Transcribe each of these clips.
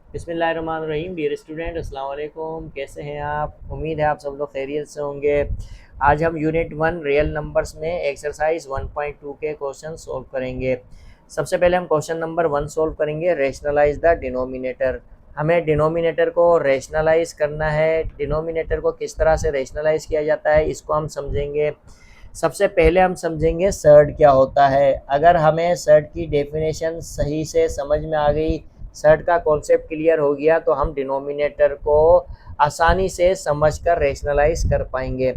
बिस्मिल्लाहिर्रहमानिर्रहीम। Dear student, अस्सलाम वालेकुम। कैसे हैं आप? उम्मीद है आप सब लोग खैरियत से होंगे। आज हम यूनिट 1 रियल नंबर्स में एक्सरसाइज 1.2 के क्वेश्चन सोल्व करेंगे। सबसे पहले हम क्वेश्चन नंबर 1 सोल्व करेंगे, रेशनलाइज द डिनोमिनेटर। हमें डिनोमिनेटर को रेशनलाइज करना है। डिनोमिनेटर को किस तरह से रेशनलाइज किया जाता है इसको हम समझेंगे। सबसे पहले हम समझेंगे सर्ड क्या होता है। अगर हमें सर्ड की डेफिनेशन सही से समझ में आ गई, सर्ड का कॉन्सेप्ट क्लियर हो गया, तो हम डिनोमिनेटर को आसानी से समझकर रेशनलाइज कर पाएंगे।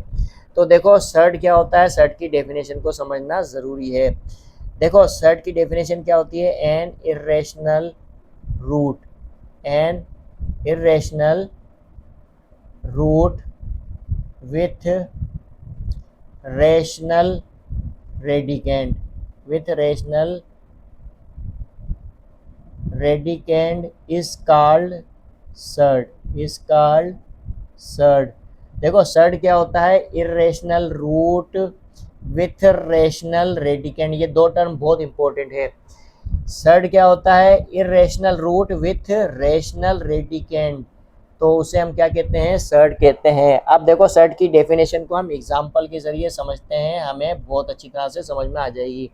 तो देखो सर्ड क्या होता है, सर्ड की डेफिनेशन को समझना ज़रूरी है। देखो सर्ड की डेफिनेशन क्या होती है, an irrational root, an irrational root with rational radicand, with rational radicand is called surd, is called surd. देखो सर्ड क्या होता है, irrational root with rational radicand. ये दो टर्म बहुत इंपॉर्टेंट है। सर्ड क्या होता है, irrational root with rational radicand, तो उसे हम क्या कहते हैं, सर्ड कहते हैं। अब देखो सर्ड की डेफिनेशन को हम एग्जांपल के जरिए समझते हैं, हमें बहुत अच्छी तरह से समझ में आ जाएगी।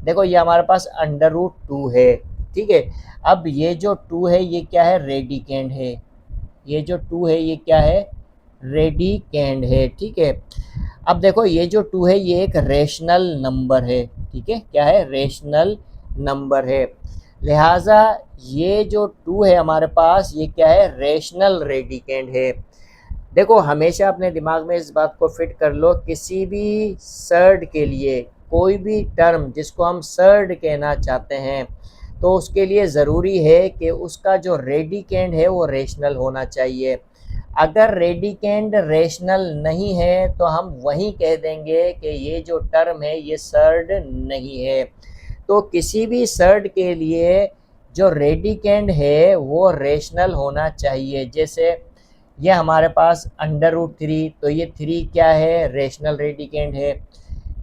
देखो ये हमारे पास अंडर रूट 2 है, ठीक है। अब ये जो 2 है ये क्या है, रेडिकेंड है। ये जो 2 है ये क्या है, रेडिकेंड है, ठीक है। अब देखो ये जो 2 है ये एक रेशनल नंबर है, ठीक है। क्या है, रेशनल नंबर है। लिहाजा ये जो 2 है हमारे पास ये क्या है, रेशनल रेडिकेंड है। देखो हमेशा अपने दिमाग में इस बात को फिट कर लो, किसी भी सर्ड के लिए कोई भी टर्म जिसको हम सर्ड कहना चाहते हैं तो उसके लिए ज़रूरी है कि उसका जो रेडिकेंड है वो रेशनल होना चाहिए। अगर रेडिकेंड रेशनल नहीं है तो हम वही कह देंगे कि ये जो टर्म है ये सर्ड नहीं है। तो किसी भी सर्ड के लिए जो रेडिकेंड है वो रेशनल होना चाहिए। जैसे ये हमारे पास अंडर रूट 3, तो ये 3 क्या है, रेशनल रेडिकेंड है।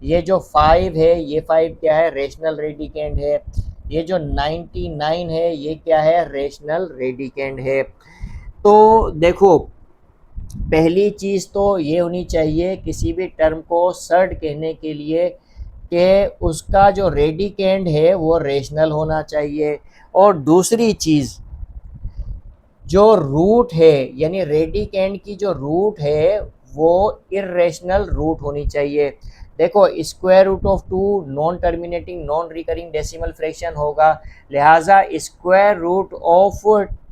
ये जो 5 है ये 5 क्या है, रेशनल रेडिकेंड है। ये जो 99 है ये क्या है, रेशनल रेडिकेंड है। तो देखो पहली चीज़ तो ये होनी चाहिए किसी भी टर्म को सर्ड कहने के लिए कि उसका जो रेडिकेंड है वो रेशनल होना चाहिए। और दूसरी चीज़, जो रूट है यानी रेडिकेंड की जो रूट है वो इर्रेशनल रूट होनी चाहिए। देखो square root of 2 non terminating non recurring decimal fraction होगा, लिहाजा स्क्वायर रूट ऑफ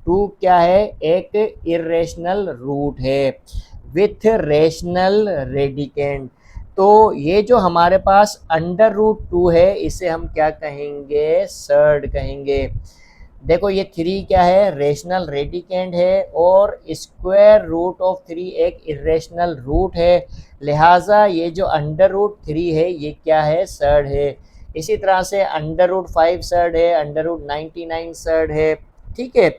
2 क्या है, एक इर्रेशनल रूट है विथ रेशनल रेडिकेंड। तो ये जो हमारे पास अंडर रूट 2 है इसे हम क्या कहेंगे, सर्ड कहेंगे। देखो ये 3 क्या है, रेशनल रेडिकेंड है और स्क्वायर रूट ऑफ 3 एक इरेशनल रूट है, लिहाजा ये जो अंडर रूट 3 है ये क्या है, सर्ड है। इसी तरह से अंडर रूट 5 सर्ड है, अंडर रूट 99 सर्ड है, ठीक है।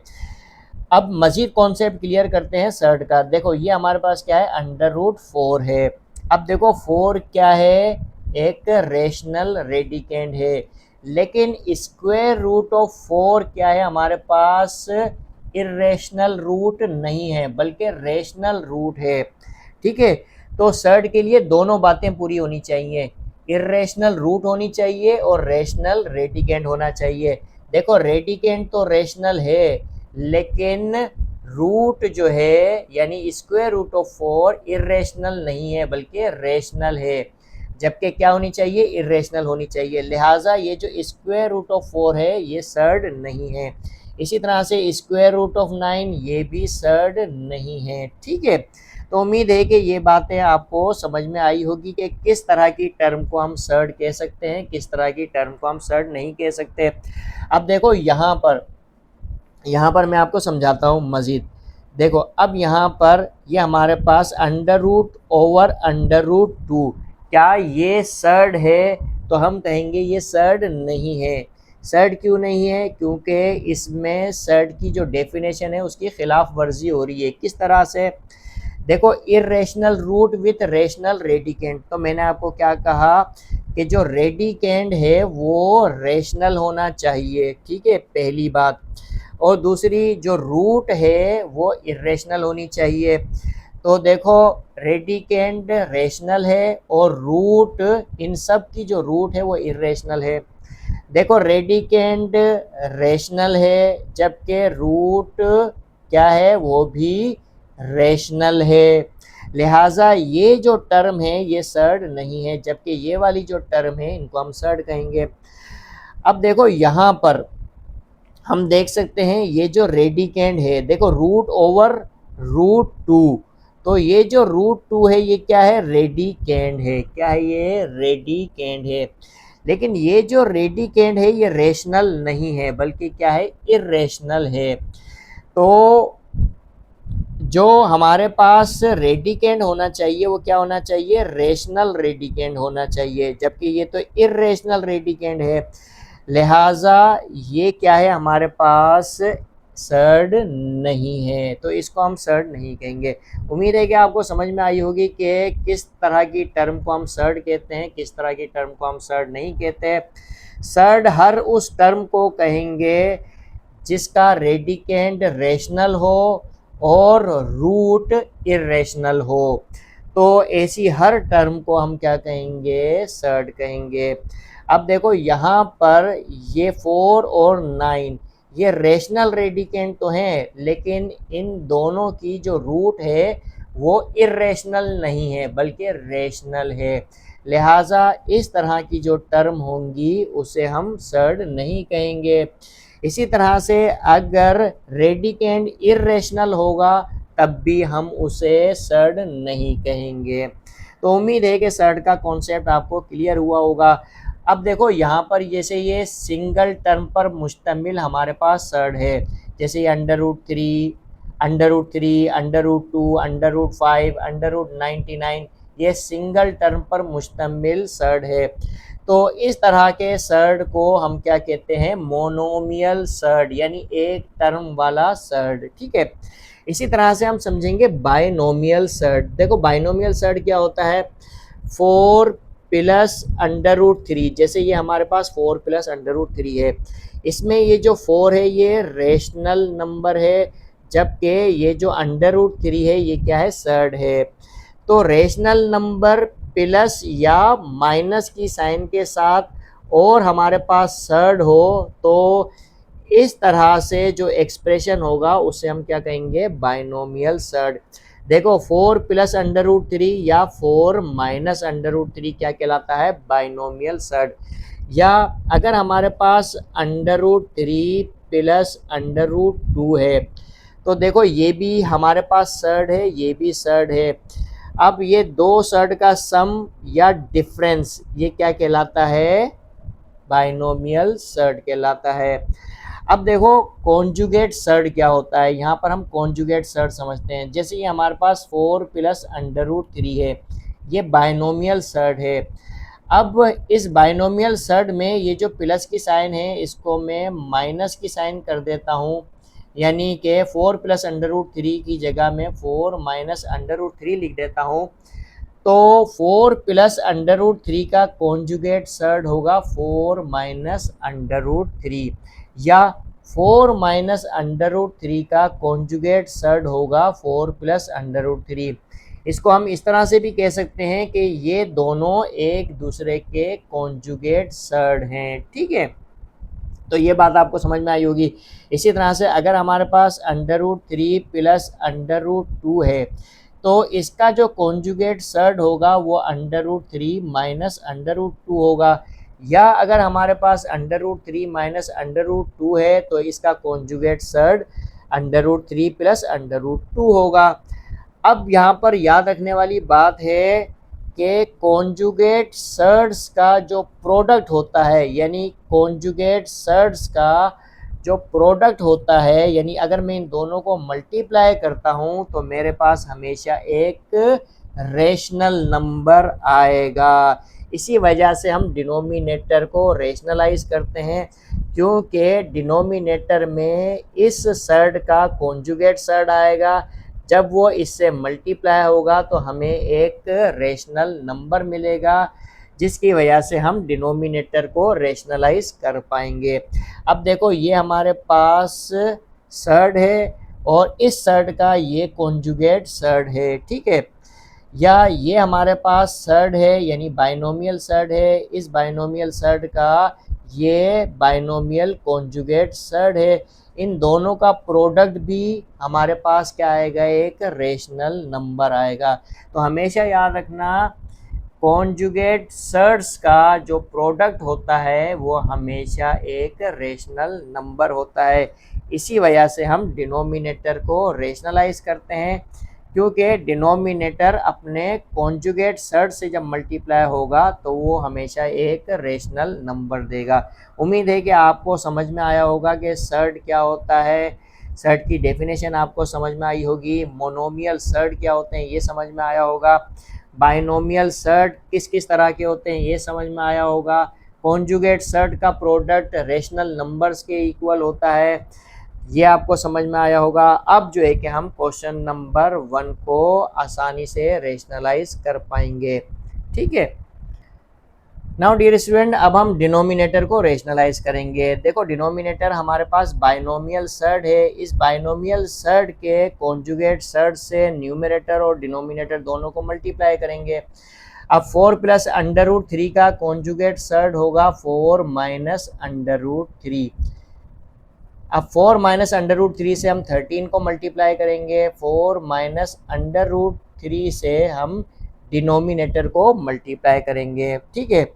अब मजीद कॉन्सेप्ट क्लियर करते हैं सर्ड का। देखो ये हमारे पास क्या है, अंडर रूट 4 है। अब देखो 4 क्या है, एक रेशनल रेडिकेंड है, लेकिन स्क्वायर रूट ऑफ 4 क्या है, हमारे पास इरेशनल रूट नहीं है बल्कि रेशनल रूट है, ठीक है। तो सर्ड के लिए दोनों बातें पूरी होनी चाहिए, इरेशनल रूट होनी चाहिए और रेशनल रेडिकेंड होना चाहिए। देखो रेडिकेंड तो रेशनल है लेकिन रूट जो है यानी स्क्वायर रूट ऑफ 4 इरेशनल नहीं है बल्कि रेशनल है, जबकि क्या होनी चाहिए, इरेशनल होनी चाहिए। लिहाजा ये जो स्क्वायर रूट ऑफ 4 है ये सर्ड नहीं है। इसी तरह से स्क्वायर रूट ऑफ 9 ये भी सर्ड नहीं है, ठीक है। तो उम्मीद है कि ये बातें आपको समझ में आई होगी कि किस तरह की टर्म को हम सर्ड कह सकते हैं, किस तरह की टर्म को हम सर्ड नहीं कह सकते। अब देखो यहाँ पर मैं आपको समझाता हूँ मज़ीद। देखो अब यहाँ पर ये हमारे पास under root over under root 2, क्या ये सर्ड है, तो हम कहेंगे ये सर्ड नहीं है। सर्ड क्यों नहीं है, क्योंकि इसमें सर्ड की जो डेफिनेशन है उसकी खिलाफ वर्जी हो रही है। किस तरह से, देखो irrational root with rational radicand, तो मैंने आपको क्या कहा कि जो रेडिकेंड है वो रेशनल होना चाहिए, ठीक है, पहली बात। और दूसरी जो रूट है वो इरेशनल होनी चाहिए। तो देखो रेडिकेंड रेशनल है और रूट, इन सब की जो रूट है वो इरेशनल है। देखो रेडिकेंड रेशनल है जबकि रूट क्या है, वो भी रेशनल है। लिहाजा ये जो टर्म है ये सर्ड नहीं है, जबकि ये वाली जो टर्म है इनको हम सर्ड कहेंगे। अब देखो यहाँ पर हम देख सकते हैं ये जो रेडिकेंड है, देखो रूट ओवर रूट टू, तो ये जो रूट टू है ये क्या है, रेडिकेंड है। क्या है ये, रेडिकेंड है। लेकिन ये जो रेडिकेंड है ये रेशनल नहीं है, बल्कि क्या है, इरेशनल है। तो जो हमारे पास रेडिकेंड होना चाहिए वो क्या होना चाहिए, रेशनल रेडिकेंड होना चाहिए, जबकि ये तो इरेशनल रेडिकेंड है। लिहाजा ये क्या है, हमारे पास सर्ड नहीं है, तो इसको हम सर्ड नहीं कहेंगे। उम्मीद है कि आपको समझ में आई होगी कि किस तरह की टर्म को हम सर्ड कहते हैं, किस तरह की टर्म को हम सर्ड नहीं कहते। सर्ड हर उस टर्म को कहेंगे जिसका रेडिकेंड रेशनल हो और रूट इरेशनल हो। तो ऐसी हर टर्म को हम क्या कहेंगे, सर्ड कहेंगे। अब देखो यहाँ पर ये 4 और 9 ये रेशनल रेडिकेंड तो हैं, लेकिन इन दोनों की जो रूट है वो इरेशनल नहीं है बल्कि रेशनल है। लिहाजा इस तरह की जो टर्म होंगी उसे हम सर्ड नहीं कहेंगे। इसी तरह से अगर रेडिकेंड इरेशनल होगा तब भी हम उसे सर्ड नहीं कहेंगे। तो उम्मीद है कि सर्ड का कॉन्सेप्ट आपको क्लियर हुआ होगा। अब देखो यहाँ पर जैसे ये सिंगल टर्म पर मुश्तमिल हमारे पास सर्ड है, जैसे ये √3, √3, √2, √5, √99, ये सिंगल टर्म पर मुश्तमिल सर्ड है। तो इस तरह के सर्ड को हम क्या कहते हैं, मोनोमियल सर्ड, यानी एक टर्म वाला सर्ड। ठीक है, इसी तरह से हम समझेंगे बाइनोमियल सर्ड। देखो बाइनोमियल सर्ड क्या होता है, 4 प्लस √3, जैसे ये हमारे पास 4 प्लस √3 है, इसमें ये जो 4 है ये रेशनल नंबर है, जबकि ये जो √3 है ये क्या है, सर्ड है। तो रेशनल नंबर प्लस या माइनस की साइन के साथ और हमारे पास सर्ड हो तो इस तरह से जो एक्सप्रेशन होगा उसे हम क्या कहेंगे, बाइनोमियल सर्ड। देखो 4 प्लस √3 या 4 माइनस √3 क्या कहलाता है, बाइनोमियल सर्ड। या अगर हमारे पास √3 प्लस √2 है तो देखो ये भी हमारे पास सर्ड है, ये भी सर्ड है। अब ये दो सर्ड का सम या डिफरेंस ये क्या कहलाता है, बाइनोमियल सर्ड कहलाता है। अब देखो कॉन्जुगेट सर्ड क्या होता है, यहाँ पर हम कॉन्जुगेट सर्ड समझते हैं। जैसे ये हमारे पास 4 प्लस √3 है, ये बाइनोमियल सर्ड है। अब इस बाइनोमियल सर्ड में ये जो प्लस की साइन है इसको मैं माइनस की साइन कर देता हूँ, यानी कि 4 प्लस √3 की जगह में 4 माइनस √3 लिख देता हूँ। तो 4 प्लस √3 का कॉन्जुगेट सर्ड होगा 4 माइनस √3, या 4 माइनस √3 का कॉन्जुगेट सर्ड होगा 4 प्लस √3। इसको हम इस तरह से भी कह सकते हैं कि ये दोनों एक दूसरे के कॉन्जुगेट सर्ड हैं। ठीक है, तो ये बात आपको समझ में आई होगी। इसी तरह से अगर हमारे पास √3 प्लस √2 है तो इसका जो कॉन्जुगेट सर्ड होगा वो √3 माइनस √2 होगा। या अगर हमारे पास √3 माइनस √2 है तो इसका कॉन्जुगेट सर्ड √3 प्लस √2 होगा। अब यहाँ पर याद रखने वाली बात है कि कॉन्जुगेट सर्ड्स का जो प्रोडक्ट होता है, यानी कॉन्जुगेट सर्ड्स का जो प्रोडक्ट होता है, यानी अगर मैं इन दोनों को मल्टीप्लाई करता हूँ तो मेरे पास हमेशा एक रेशनल नंबर आएगा। इसी वजह से हम डिनोमिनेटर को रेशनलाइज करते हैं, क्योंकि डिनोमिनेटर में इस सर्ड का कॉन्जुगेट सर्ड आएगा, जब वो इससे मल्टीप्लाई होगा तो हमें एक रेशनल नंबर मिलेगा, जिसकी वजह से हम डिनोमिनेटर को रेशनलाइज कर पाएंगे। अब देखो ये हमारे पास सर्ड है और इस सर्ड का ये कॉन्जुगेट सर्ड है, ठीक है। या ये हमारे पास सर्ड है यानी बाइनोमियल सर्ड है, इस बाइनोमियल सर्ड का ये बाइनोमियल कॉन्जुगेट सर्ड है। इन दोनों का प्रोडक्ट भी हमारे पास क्या आएगा, एक रेशनल नंबर आएगा। तो हमेशा याद रखना कॉन्जुगेट सर्ड्स का जो प्रोडक्ट होता है वो हमेशा एक रेशनल नंबर होता है। इसी वजह से हम डिनोमिनेटर को रेशनलाइज करते हैं, क्योंकि डिनोमिनेटर अपने कॉन्जुगेट सर्ड से जब मल्टीप्लाई होगा तो वो हमेशा एक रेशनल नंबर देगा। उम्मीद है कि आपको समझ में आया होगा कि सर्ड क्या होता है, सर्ड की डेफिनेशन आपको समझ में आई होगी, मोनोमियल सर्ड क्या होते हैं ये समझ में आया होगा, बाइनोमियल सर्ड किस किस तरह के होते हैं ये समझ में आया होगा, कॉन्जुगेट सर्ड का प्रोडक्ट रेशनल नंबर्स के इक्वल होता है, ये आपको समझ में आया होगा। अब जो है कि हम क्वेश्चन नंबर 1 को आसानी से रेशनलाइज कर पाएंगे, ठीक है। नाउ डियर स्टूडेंट, अब हम डिनोमिनेटर को रेशनलाइज करेंगे। देखो डिनोमिनेटर हमारे पास बाइनोमियल सर्ड है, इस बाइनोमियल सर्ड के कॉन्जुगेट सर्ड से न्यूमरेटर और डिनोमिनेटर दोनों को मल्टीप्लाई करेंगे। अब 4 प्लस अंडर रूट 3 का कॉन्जुगेट सर्ड होगा 4 माइनस अंडर रूट 3। अब 4 माइनस अंडर रूट 3 से हम 13 को मल्टीप्लाई करेंगे, 4 माइनस अंडर रूट 3 से हम डिनोमिनेटर को मल्टीप्लाई करेंगे, ठीक है।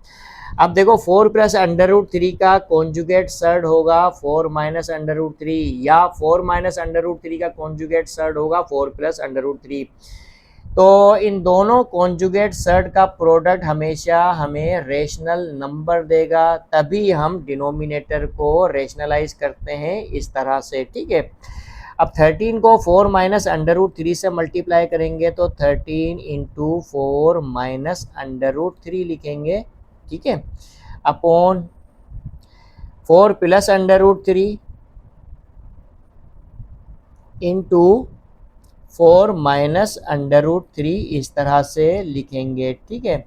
अब देखो 4 प्लस अंडर रूट 3 का कॉन्जुगेट सर्ड होगा 4 माइनस अंडर रूट 3, या 4 माइनस अंडर रूट 3 का कॉन्जुगेट सर्ड होगा 4 प्लस अंडर रूट 3। तो इन दोनों कॉन्जुगेट सर्ड का प्रोडक्ट हमेशा हमें रेशनल नंबर देगा, तभी हम डिनोमिनेटर को रेशनलाइज करते हैं इस तरह से, ठीक है। अब 13 को 4 माइनस अंडर रूट 3 से मल्टीप्लाई करेंगे तो 13 इंटू 4 माइनस अंडर रूट 3 लिखेंगे, ठीक है, upon 4 plus under root 3 into 4 minus under root 3 इस तरह से लिखेंगे, ठीक है।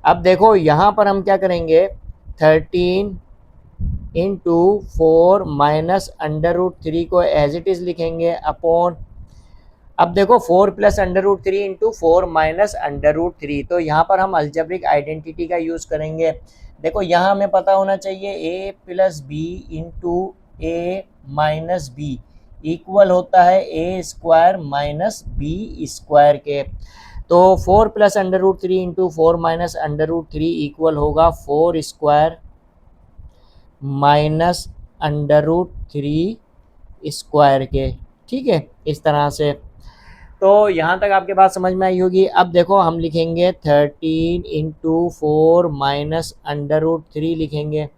अब देखो यहाँ पर हम क्या करेंगे, 13 इंटू 4 माइनस अंडर रूट 3 को एज इट इज़ लिखेंगे अपॉन, अब देखो 4 plus under root 3 into 4 minus under root 3, तो यहाँ पर हम अलजेब्रिक आइडेंटिटी का यूज़ करेंगे। देखो यहाँ हमें पता होना चाहिए a plus B into A minus B equal होता है ए स्क्वायर माइनस बी स्क्वायर के। तो 4 plus under root 3 into 4 minus under root 3 equal होगा 4 square minus under root 3 square के, ठीक है, इस तरह से। तो यहाँ तक आपके बात समझ में आई होगी। अब देखो हम लिखेंगे 13 इंटू 4 माइनस अंडर रूट 3 लिखेंगे,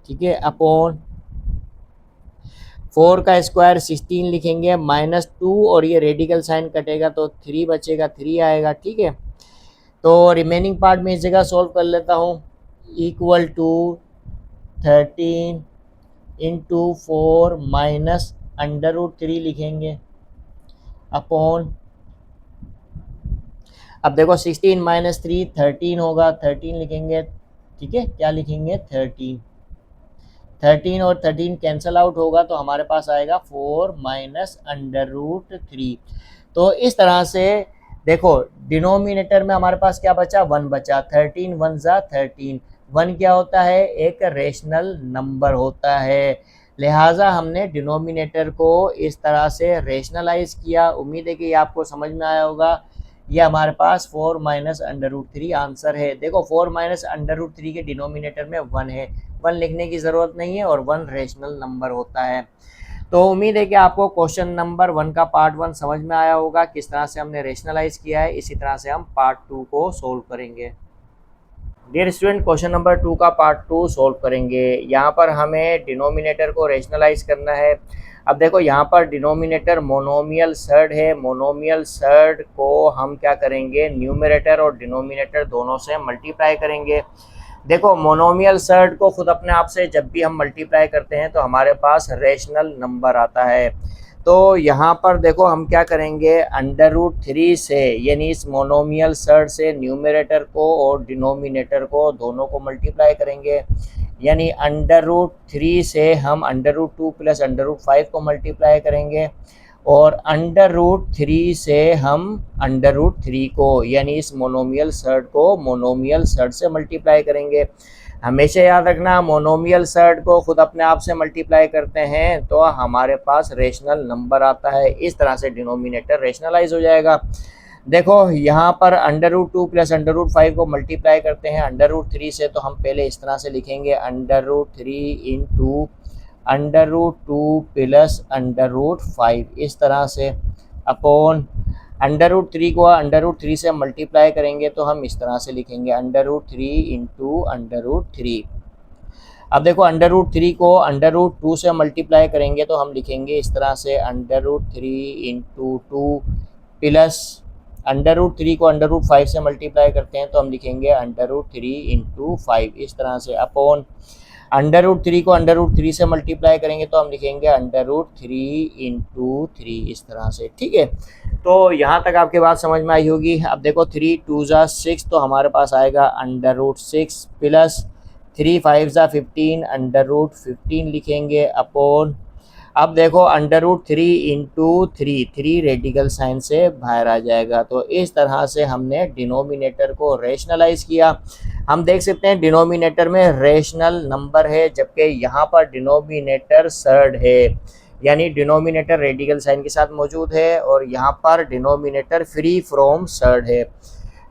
ठीक है, अपॉन 4 का स्क्वायर 16 लिखेंगे, माइनस 2 और ये रेडिकल साइन कटेगा तो 3 बचेगा, 3 आएगा, ठीक है। तो रिमेनिंग पार्ट में इस जगह सॉल्व कर लेता हूँ, equal to 13 into 4 minus under root 3 लिखेंगे अपॉन, अब देखो 16 माइनस 3 13 होगा, 13 लिखेंगे, ठीक है, क्या लिखेंगे 13, 13 और 13 कैंसल आउट होगा तो हमारे पास आएगा 4 माइनस अंडर रूट 3। तो इस तरह से देखो डिनोमिनेटर में हमारे पास क्या बचा, 1 बचा, 13 1 जा 13, 1 क्या होता है, एक रेशनल नंबर होता है, लिहाजा हमने डिनोमिनेटर को इस तरह से रेशनलाइज किया। उम्मीद है कि ये आपको समझ में आया होगा। ये हमारे पास 4 माइनस अंडर रूट 3 आंसर है। देखो 4 माइनस अंडर रूट 3 के डिनोमिनेटर में 1 है, 1 लिखने की ज़रूरत नहीं है और 1 रेशनल नंबर होता है। तो उम्मीद है कि आपको क्वेश्चन नंबर 1 का पार्ट 1 समझ में आया होगा, किस तरह से हमने रेशनलाइज किया है। इसी तरह से हम पार्ट 2 को सोल्व करेंगे। डियर स्टूडेंट, क्वेश्चन नंबर 2 का पार्ट 2 सोल्व करेंगे। यहाँ पर हमें डिनोमिनेटर को रेशनलाइज करना है। अब देखो यहाँ पर डिनोमिनेटर मोनोमियल सर्ड है, मोनोमियल सर्ड को हम क्या करेंगे, न्यूमरेटर और डिनोमिनेटर दोनों से मल्टीप्लाई करेंगे। देखो मोनोमियल सर्ड को खुद अपने आप से जब भी हम मल्टीप्लाई करते हैं तो हमारे पास रेशनल नंबर आता है। तो यहाँ पर देखो हम क्या करेंगे, अंडर रूट 3 से यानी इस मोनोमियल सर्ड से न्यूमरेटर को और डिनोमिनेटर को दोनों को मल्टीप्लाई करेंगे। यानी अंडर रूट 3 से हम under root 2 plus under root 5 को मल्टीप्लाई करेंगे, और अंडर रूट 3 से हम अंडर रूट 3 को यानी इस मोनोमियल सर्ड को मोनोमियल सर्ड से मल्टीप्लाई करेंगे। हमेशा याद रखना, मोनोमियल सर्ड को खुद अपने आप से मल्टीप्लाई करते हैं तो हमारे पास रेशनल नंबर आता है। इस तरह से डिनोमिनेटर रेशनलाइज हो जाएगा। देखो यहाँ पर under root 2 plus under root 5 को मल्टीप्लाई करते हैं अंडर रूट 3 से, तो हम पहले इस तरह से लिखेंगे under root 3 into under root 2 plus under root 5, इस तरह से अपॉन अंडर रूट 3 को अंडर रूट 3 से मल्टीप्लाई करेंगे तो हम इस तरह से लिखेंगे under root 3 into under root 3। अब देखो अंडर रूट 3 को अंडर रूट 2 से मल्टीप्लाई करेंगे तो हम लिखेंगे इस तरह से under root 3 into 2 plus under root 3 को अंडर रूट 5 से मल्टीप्लाई करते हैं तो हम लिखेंगे अंडर रूट 3 इंटू 5, इस तरह से अपॉन अंडर रूट 3 को अंडर रूट 3 से मल्टीप्लाई करेंगे तो हम लिखेंगे अंडर रूट 3 इंटू 3, इस तरह से। ठीक है, तो यहाँ तक आपके बात समझ में आई होगी। अब देखो 3 2 ज़ा 6, तो हमारे पास आएगा अंडर रूट 6 प्लस 3 5 ज़ा 15 अंडर रूट 15 लिखेंगे अपॉन, अब देखो under root 3 into 3 radical sign से बाहर आ जाएगा। तो इस तरह से हमने डिनोमिनेटर को रेशनलाइज किया। हम देख सकते हैं डिनोमिनेटर में रेशनल नंबर है, जबकि यहाँ पर डिनोमिनेटर सर्ड है, यानी डिनोमिनेटर रेडिकल साइन के साथ मौजूद है और यहाँ पर डिनोमिनेटर फ्री फ्रॉम सर्ड है।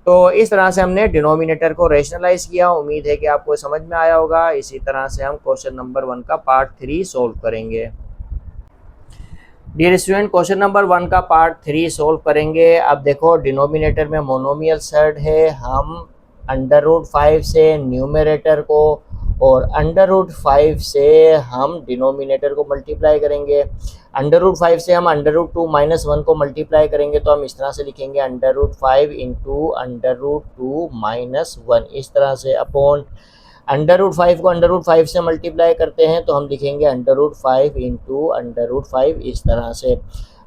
तो इस तरह से हमने डिनोमिनेटर को रेशनलाइज किया। उम्मीद है कि आपको समझ में आया होगा। इसी तरह से हम क्वेश्चन नंबर 1 का पार्ट 3 सोल्व करेंगे। डियर स्टूडेंट, क्वेश्चन नंबर 1 का पार्ट 3 सोल्व करेंगे। अब देखो डिनोमिनेटर में मोनोमियल सर्ड है, हम अंडर रूट 5 से न्यूमरेटर को और अंडर रूट 5 से हम डिनोमिनेटर को मल्टीप्लाई करेंगे। अंडर रूट 5 से हम अंडर रूट 2 माइनस 1 को मल्टीप्लाई करेंगे तो हम इस तरह से लिखेंगे under root 5 into under root 2 minus 1, इस तरह से अपॉन अंडर रूट 5 को अंडर रूट 5 से मल्टीप्लाई करते हैं तो हम लिखेंगे under root 5 into under root 5, इस तरह से।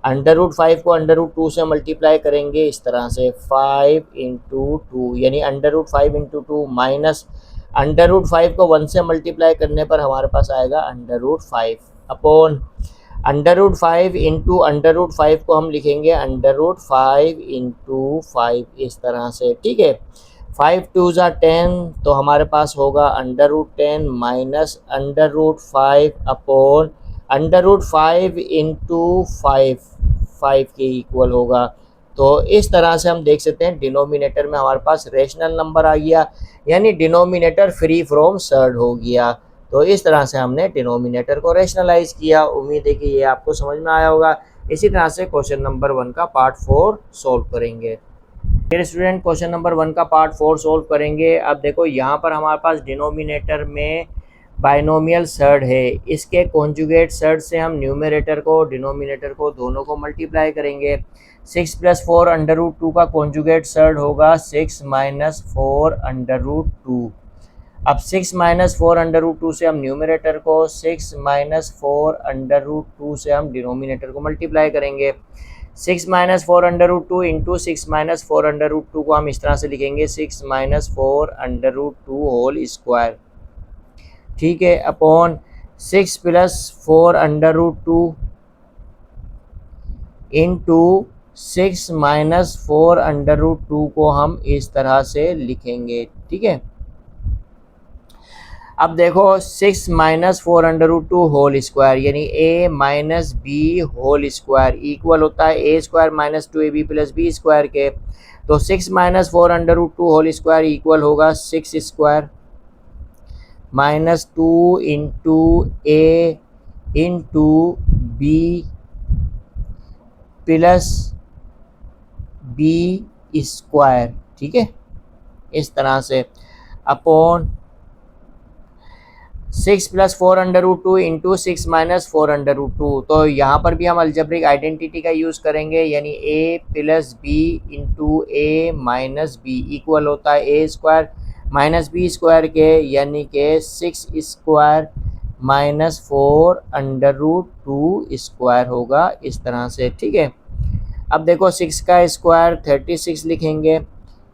अंडर रूट 5 को अंडर रूट 2 से मल्टीप्लाई करेंगे इस तरह से 5 इंटू 2, यानी under root 5 into 2 minus under root 5 को 1 से मल्टीप्लाई करने पर हमारे पास आएगा under root 5 upon under root 5 into under root 5 को हम लिखेंगे अंडर रूट 5 इंटू 5, इस तरह से। ठीक है, 5 2 ज़ा 10, तो हमारे पास होगा under root 10 minus under root 5 upon under root 5 into 5 के इक्वल होगा। तो इस तरह से हम देख सकते हैं डिनोमिनेटर में हमारे पास रेशनल नंबर आ गया, यानी डिनोमिनेटर फ्री फ्रॉम सर्ड हो गया। तो इस तरह से हमने डिनोमिनेटर को रेशनलाइज किया। उम्मीद है कि ये आपको समझ में आया होगा। इसी तरह से क्वेश्चन नंबर 1 का पार्ट 4 सोल्व करेंगे। डियर स्टूडेंट, क्वेश्चन नंबर 1 का पार्ट 4 सोल्व करेंगे। अब देखो यहाँ पर हमारे पास डिनोमिनेटर में बाइनोमियल सर्ड है, इसके कॉन्जुगेट सर्ड से हम न्यूमरेटर को डिनोमिनेटर को दोनों को मल्टीप्लाई करेंगे। 6 प्लस 4 अंडर रूट 2 का कॉन्जुगेट सर्ड होगा 6 माइनस 4 अंडर रूट 2। अब 6 माइनस 4 अंडर रूट 2 से हम न्यूमरेटर को 6 माइनस 4 अंडर रूट 2 से हम डिनोमिनेटर को मल्टीप्लाई करेंगे। 6 minus 4 under root 2 into 6 minus 4 under root 2 को हम इस तरह से लिखेंगे 6 minus 4 under root 2 whole square. ठीक है, upon 6 plus 4 under root 2 into 6 minus 4 under root 2 को हम इस तरह से लिखेंगे। ठीक है, अब देखो 6 minus 4 under root 2 whole square, यानी a minus b whole square equal होता है a square minus 2ab plus b square के। तो 6 minus 4 under root 2 whole square equal होगा 6 square minus 2 into a into b plus b square. ठीक है, इस तरह से upon 6 plus 4 under root 2 into 6 minus 4 under root 2। तो यहाँ पर भी हम अलजेब्रिक आइडेंटिटी का यूज़ करेंगे, यानी a plus B into A minus B equal होता है a square minus B square के, यानी कि 6 square minus 4 under root 2 square होगा इस तरह से। ठीक है, अब देखो 6 का स्क्वायर 36 लिखेंगे,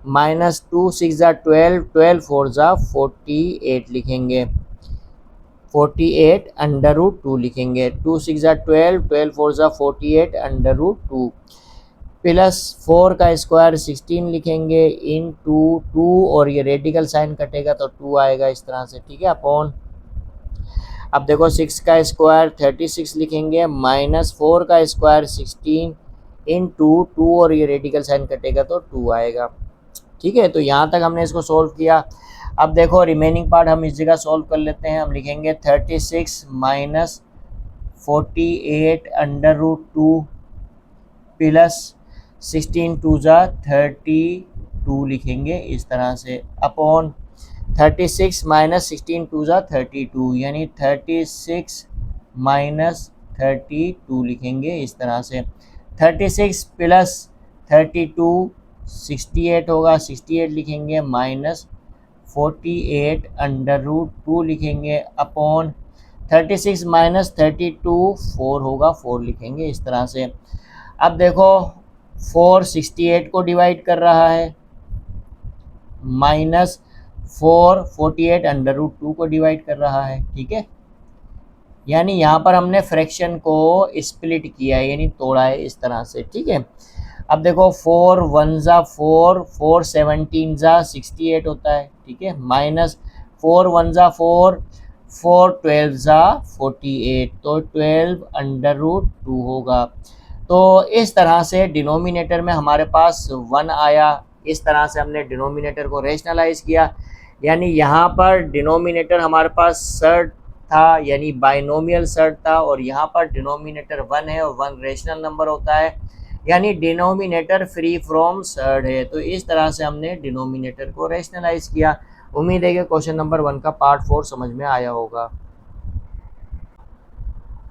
माइनस 2 6 ज़ा 12, 12 4 ज़ा 48 लिखेंगे। 48 अंडर रूट 2 लिखेंगे। 2 6 ज़ा 12, 12 4 ज़ा 48 अंडर रूट 2 प्लस 4 का स्क्वायर 16 लिखेंगे इन टू और ये रेडिकल साइन कटेगा तो 2 आएगा इस तरह से, ठीक है, अपॉन। अब देखो 6 का स्क्वायर 36 लिखेंगे माइनस 4 का स्क्वायर 16 इन टू और ये रेडिकल साइन कटेगा तो 2 आएगा, ठीक है। तो यहाँ तक हमने इसको सोल्व किया। अब देखो रिमेनिंग पार्ट हम इस जगह सोल्व कर लेते हैं। हम लिखेंगे 36 minus 48 under root 2 plus 16 two ज़ा 32 लिखेंगे इस तरह से, अपॉन 36 माइनस 16 टू ज़ा 32 यानी 36 माइनस 32 लिखेंगे इस तरह से। 36 प्लस 32 68 होगा, 68 लिखेंगे माइनस 48 अंडर रूट 2 लिखेंगे अपॉन 36 माइनस 32 4 होगा, 4 लिखेंगे इस तरह से। अब देखो 4 68 को डिवाइड कर रहा है माइनस 4 48 अंडर रूट 2 को डिवाइड कर रहा है, ठीक है। यानी यहाँ पर हमने फ्रैक्शन को स्प्लिट किया है यानी तोड़ा है इस तरह से, ठीक है। अब देखो 4 1 ज़ा 4, 4 17 ज़ा 68 होता है, ठीक है, माइनस 4 1 ज़ा 4, 4 12 ज़ा 48 तो 12 अंडर रूट 2 होगा। तो इस तरह से डिनोमिनेटर में हमारे पास 1 आया। इस तरह से हमने डिनोमिनेटर को रेशनलाइज किया, यानी यहाँ पर डिनोमिनेटर हमारे पास सर्ड था यानी बाइनोमियल सर्ड था और यहाँ पर डिनोमिनेटर 1 है और 1 रेशनल नंबर होता है यानी डिनोमिनेटर फ्री फ्रॉम सर्ड है। तो इस तरह से हमने डिनोमिनेटर को रेशनलाइज किया। उम्मीद है कि क्वेश्चन नंबर 1 का पार्ट 4 समझ में आया होगा।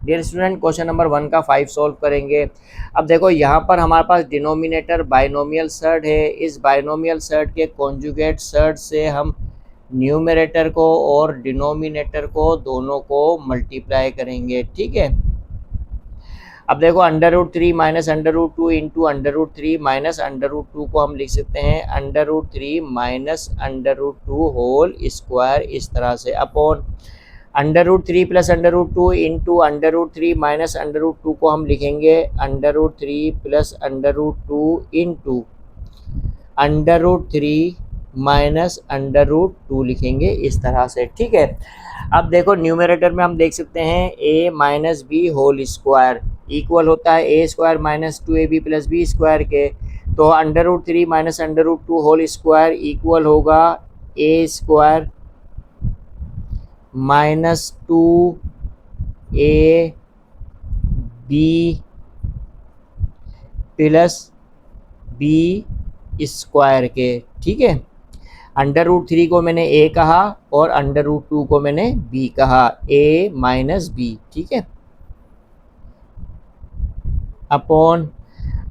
डियर स्टूडेंट, क्वेश्चन नंबर 1 का 5 सॉल्व करेंगे। अब देखो यहाँ पर हमारे पास डिनोमिनेटर बाइनोमियल सर्ड है। इस बाइनोमियल सर्ड के कॉन्जुगेट सर्ड से हम न्यूमरेटर को और डिनोमिनेटर को दोनों को मल्टीप्लाई करेंगे, ठीक है। अब देखो under root 3 minus under root 2 into under root 3 minus under root 2 को हम लिख सकते हैं under root 3 minus under root 2 whole square इस तरह से, upon under root 3 plus under root 2 into under root 3 minus under root 2 को हम लिखेंगे under root 3 plus under root 2 into under root 3 minus under root 2 लिखेंगे इस तरह से, ठीक है। अब देखो न्यूमरेटर में हम देख सकते हैं a minus b whole square equal होता है ए square minus 2ab plus b square के। तो under root 3 minus under root 2 whole square equal होगा a square minus 2ab plus b square के, ठीक है। अंडर रूट 3 को मैंने a कहा और अंडर रूट 2 को मैंने b कहा, a माइनस बी, ठीक है, अपॉन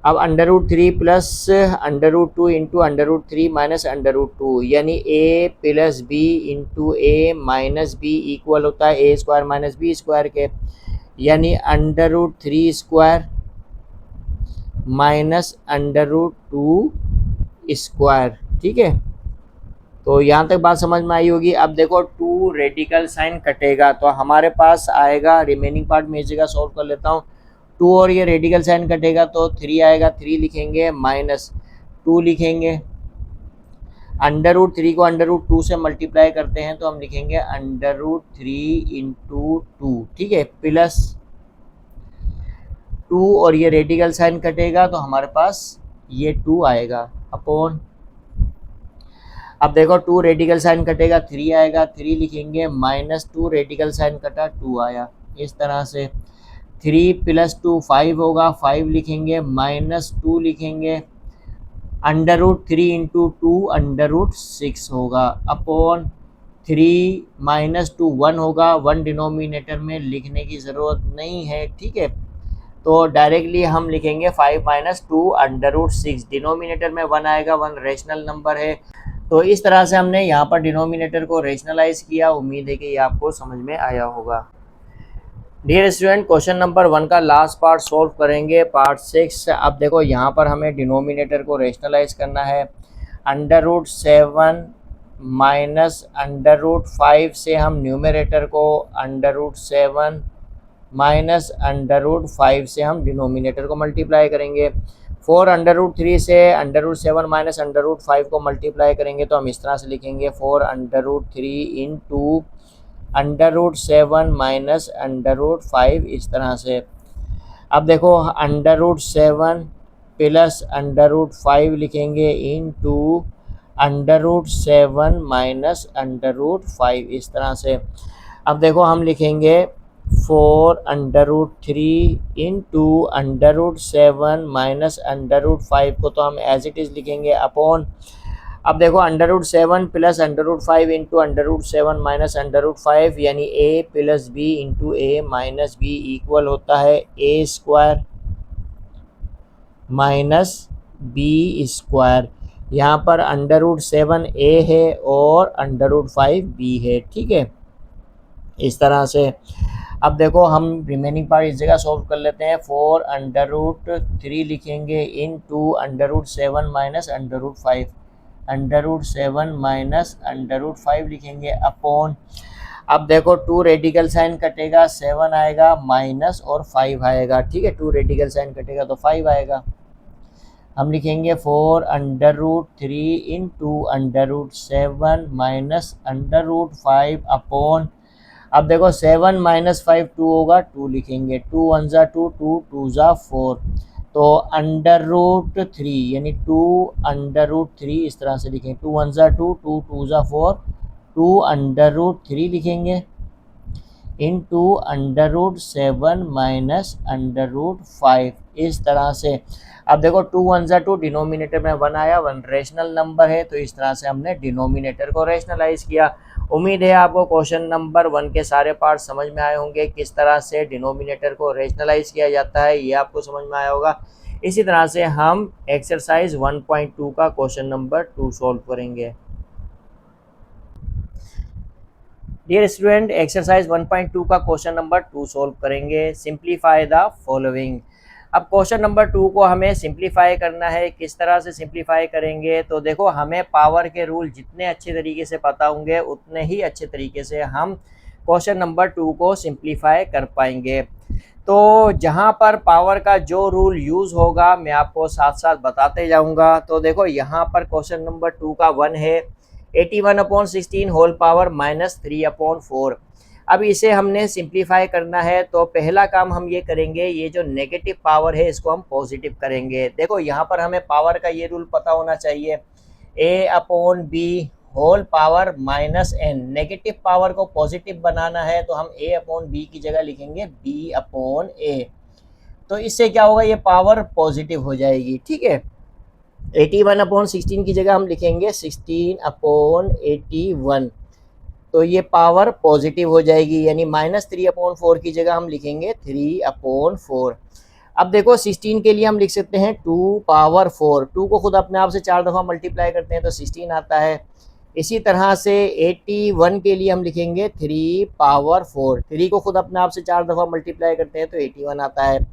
अब under root 3 plus under root 2 into under root 3 minus under root 2 यानी a plus B into A minus B equal होता है ए स्क्वायर माइनस बी स्क्वायर के, यानी under root 3 square minus under root 2 square, ठीक है। तो यहाँ तक बात समझ में आई होगी। अब देखो 2 रेडिकल साइन कटेगा तो हमारे पास आएगा, रिमेनिंग पार्ट में इस जगह सॉल्व कर लेता हूँ। 2 और ये रेडिकल साइन कटेगा तो 3 आएगा, 3 लिखेंगे माइनस 2 लिखेंगे। अंडर रूट 3 को अंडर रूट 2 से मल्टीप्लाई करते हैं तो हम लिखेंगे अंडर रूट 3 इंटू 2, ठीक है, प्लस 2 और ये रेडिकल साइन कटेगा तो हमारे पास ये 2 आएगा, अपॉन अब देखो 2 रेडिकल साइन कटेगा 3 आएगा, 3 लिखेंगे माइनस 2 रेडिकल साइन कटा 2 आया इस तरह से। 3 प्लस 2 5 होगा, 5 लिखेंगे माइनस 2 लिखेंगे under root 3 into 2 under root 6 होगा, अपॉन 3 माइनस 2 1 होगा, 1 डिनोमिनेटर में लिखने की ज़रूरत नहीं है, ठीक है। तो डायरेक्टली हम लिखेंगे 5 माइनस 2 अंडर रूट 6, डिनोमिनेटर में 1 आएगा, 1 रेशनल नंबर है। तो इस तरह से हमने यहाँ पर डिनोमिनेटर को रेशनलाइज किया। उम्मीद है कि ये आपको समझ में आया होगा। डियर स्टूडेंट, क्वेश्चन नंबर 1 का लास्ट पार्ट सॉल्व करेंगे, पार्ट 6। अब देखो यहाँ पर हमें डिनोमिनेटर को रेशनलाइज करना है। Under root 7 minus under root 5 से हम न्यूमरेटर को under root 7 minus under root 5 से हम डिनोमिनेटर को मल्टीप्लाई करेंगे। 4 अंडर रूट 3 से under root 7 minus under root 5 को मल्टीप्लाई करेंगे तो हम इस तरह से लिखेंगे 4 under root 3 into under root 7 minus under root 5 इस तरह से। अब देखो under root 7 plus under root 5 लिखेंगे into under root 7 minus under root 5 इस तरह से। अब देखो हम लिखेंगे 4 under root 3 into under root 7 minus under root 5 को तो हम एज इट इज़ लिखेंगे अपॉन। अब देखो under root 7 plus under root 5 into under root 7 minus under root 5 यानी a plus B into A minus B equal होता है a square minus B square. यहाँ पर अंडर रूट 7 a है और अंडर रूट 5 b है, ठीक है, इस तरह से। अब देखो हम रिमेनिंग पार्ट इस जगह सॉल्व कर लेते हैं। 4 अंडर रूट 3 लिखेंगे into under root 7 minus under root 5, under root 7 minus under root 5 लिखेंगे अपॉन। अब देखो 2 रेडिकल साइन कटेगा, 7 आएगा माइनस और 5 आएगा, ठीक है, 2 रेडिकल साइन कटेगा तो 5 आएगा। हम लिखेंगे 4 under root 3 into under root 7 minus under root 5 upon. अब देखो 7 माइनस 5 2 होगा, 2 लिखेंगे, 2 1 ज़ा 2, 2 2 ज़ा 4, तो अंडर रूट 3 यानी 2 अंडर रूट 3 इस तरह से लिखेंगे, 2 1 ज़ा 2, 2 2 ज़ा 4, 2 अंडर रूट 3 लिखेंगे into under root 7 minus under root 5 इस तरह से। अब देखो 2 1 ज़ा 2, डिनोमिनेटर में 1 आया, 1 रेशनल नंबर है तो इस तरह से हमने डिनोमिनेटर को रेशनलाइज किया। उम्मीद है आपको क्वेश्चन नंबर 1 के सारे पार्ट समझ में आए होंगे, किस तरह से डिनोमिनेटर को रेशनलाइज किया जाता है ये आपको समझ में आया होगा। इसी तरह से हम एक्सरसाइज 1.2 का क्वेश्चन नंबर 2 सॉल्व करेंगे। डियर स्टूडेंट, एक्सरसाइज 1.2 का क्वेश्चन नंबर 2 सॉल्व करेंगे। Simplify the following. अब क्वेश्चन नंबर 2 को हमें सिंप्लीफाई करना है। किस तरह से सिंप्लीफाई करेंगे, तो देखो हमें पावर के रूल जितने अच्छे तरीके से पता होंगे उतने ही अच्छे तरीके से हम क्वेश्चन नंबर 2 को सिंप्लीफाई कर पाएंगे। तो जहाँ पर पावर का जो रूल यूज़ होगा मैं आपको साथ साथ बताते जाऊँगा। तो देखो यहाँ पर क्वेश्चन नंबर 2 का 1 है 81/16 होल पावर माइनस 3/4। अब इसे हमने सिंप्लीफाई करना है तो पहला काम हम ये करेंगे, ये जो नेगेटिव पावर है इसको हम पॉजिटिव करेंगे। देखो यहाँ पर हमें पावर का ये रूल पता होना चाहिए, a/b whole power minus n। Negative power को पॉजिटिव बनाना है तो हम a/b की जगह लिखेंगे b/a। तो इससे क्या होगा, ये पावर पॉजिटिव हो जाएगी, ठीक है। 81/16 की जगह हम लिखेंगे 16/81, तो ये पावर पॉजिटिव हो जाएगी, यानी माइनस 3/4 की जगह हम लिखेंगे 3/4। अब देखो 16 के लिए हम लिख सकते हैं 2 पावर 4, 2 को खुद अपने आप से 4 दफ़ा मल्टीप्लाई करते हैं तो 16 आता है। इसी तरह से 81 के लिए हम लिखेंगे 3 पावर 4, 3 को खुद अपने आप से 4 दफ़ा मल्टीप्लाई करते हैं तो 81 आता है।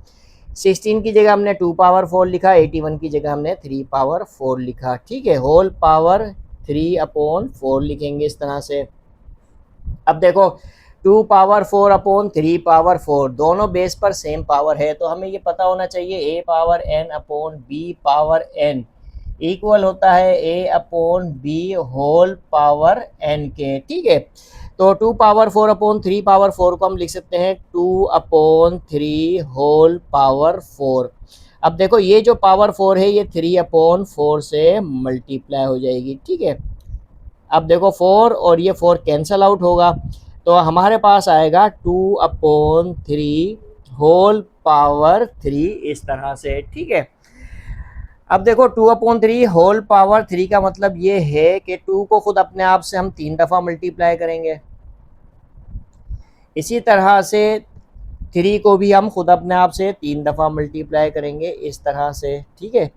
16 की जगह हमने 2 पावर 4 लिखा, 81 की जगह हमने 3 पावर 4 लिखा, ठीक है। होल पावर 3/4 लिखेंगे इस तरह से। अब देखो 2 पावर 4/3 पावर 4 दोनों बेस पर सेम पावर है तो हमें ये पता होना चाहिए a power n/b power n equal होता है a/b होल पावर n के, ठीक है। तो 2 पावर 4/3 पावर 4 को हम लिख सकते हैं 2/3 होल पावर 4। अब देखो ये जो पावर 4 है ये 3/4 से मल्टीप्लाई हो जाएगी, ठीक है। अब देखो 4 और ये 4 कैंसल आउट होगा तो हमारे पास आएगा 2/3 होल पावर 3 इस तरह से, ठीक है। अब देखो 2/3 होल पावर 3 का मतलब ये है कि 2 को खुद अपने आप से हम 3 दफ़ा मल्टीप्लाई करेंगे, इसी तरह से 3 को भी हम खुद अपने आप से 3 दफ़ा मल्टीप्लाई करेंगे इस तरह से, ठीक है।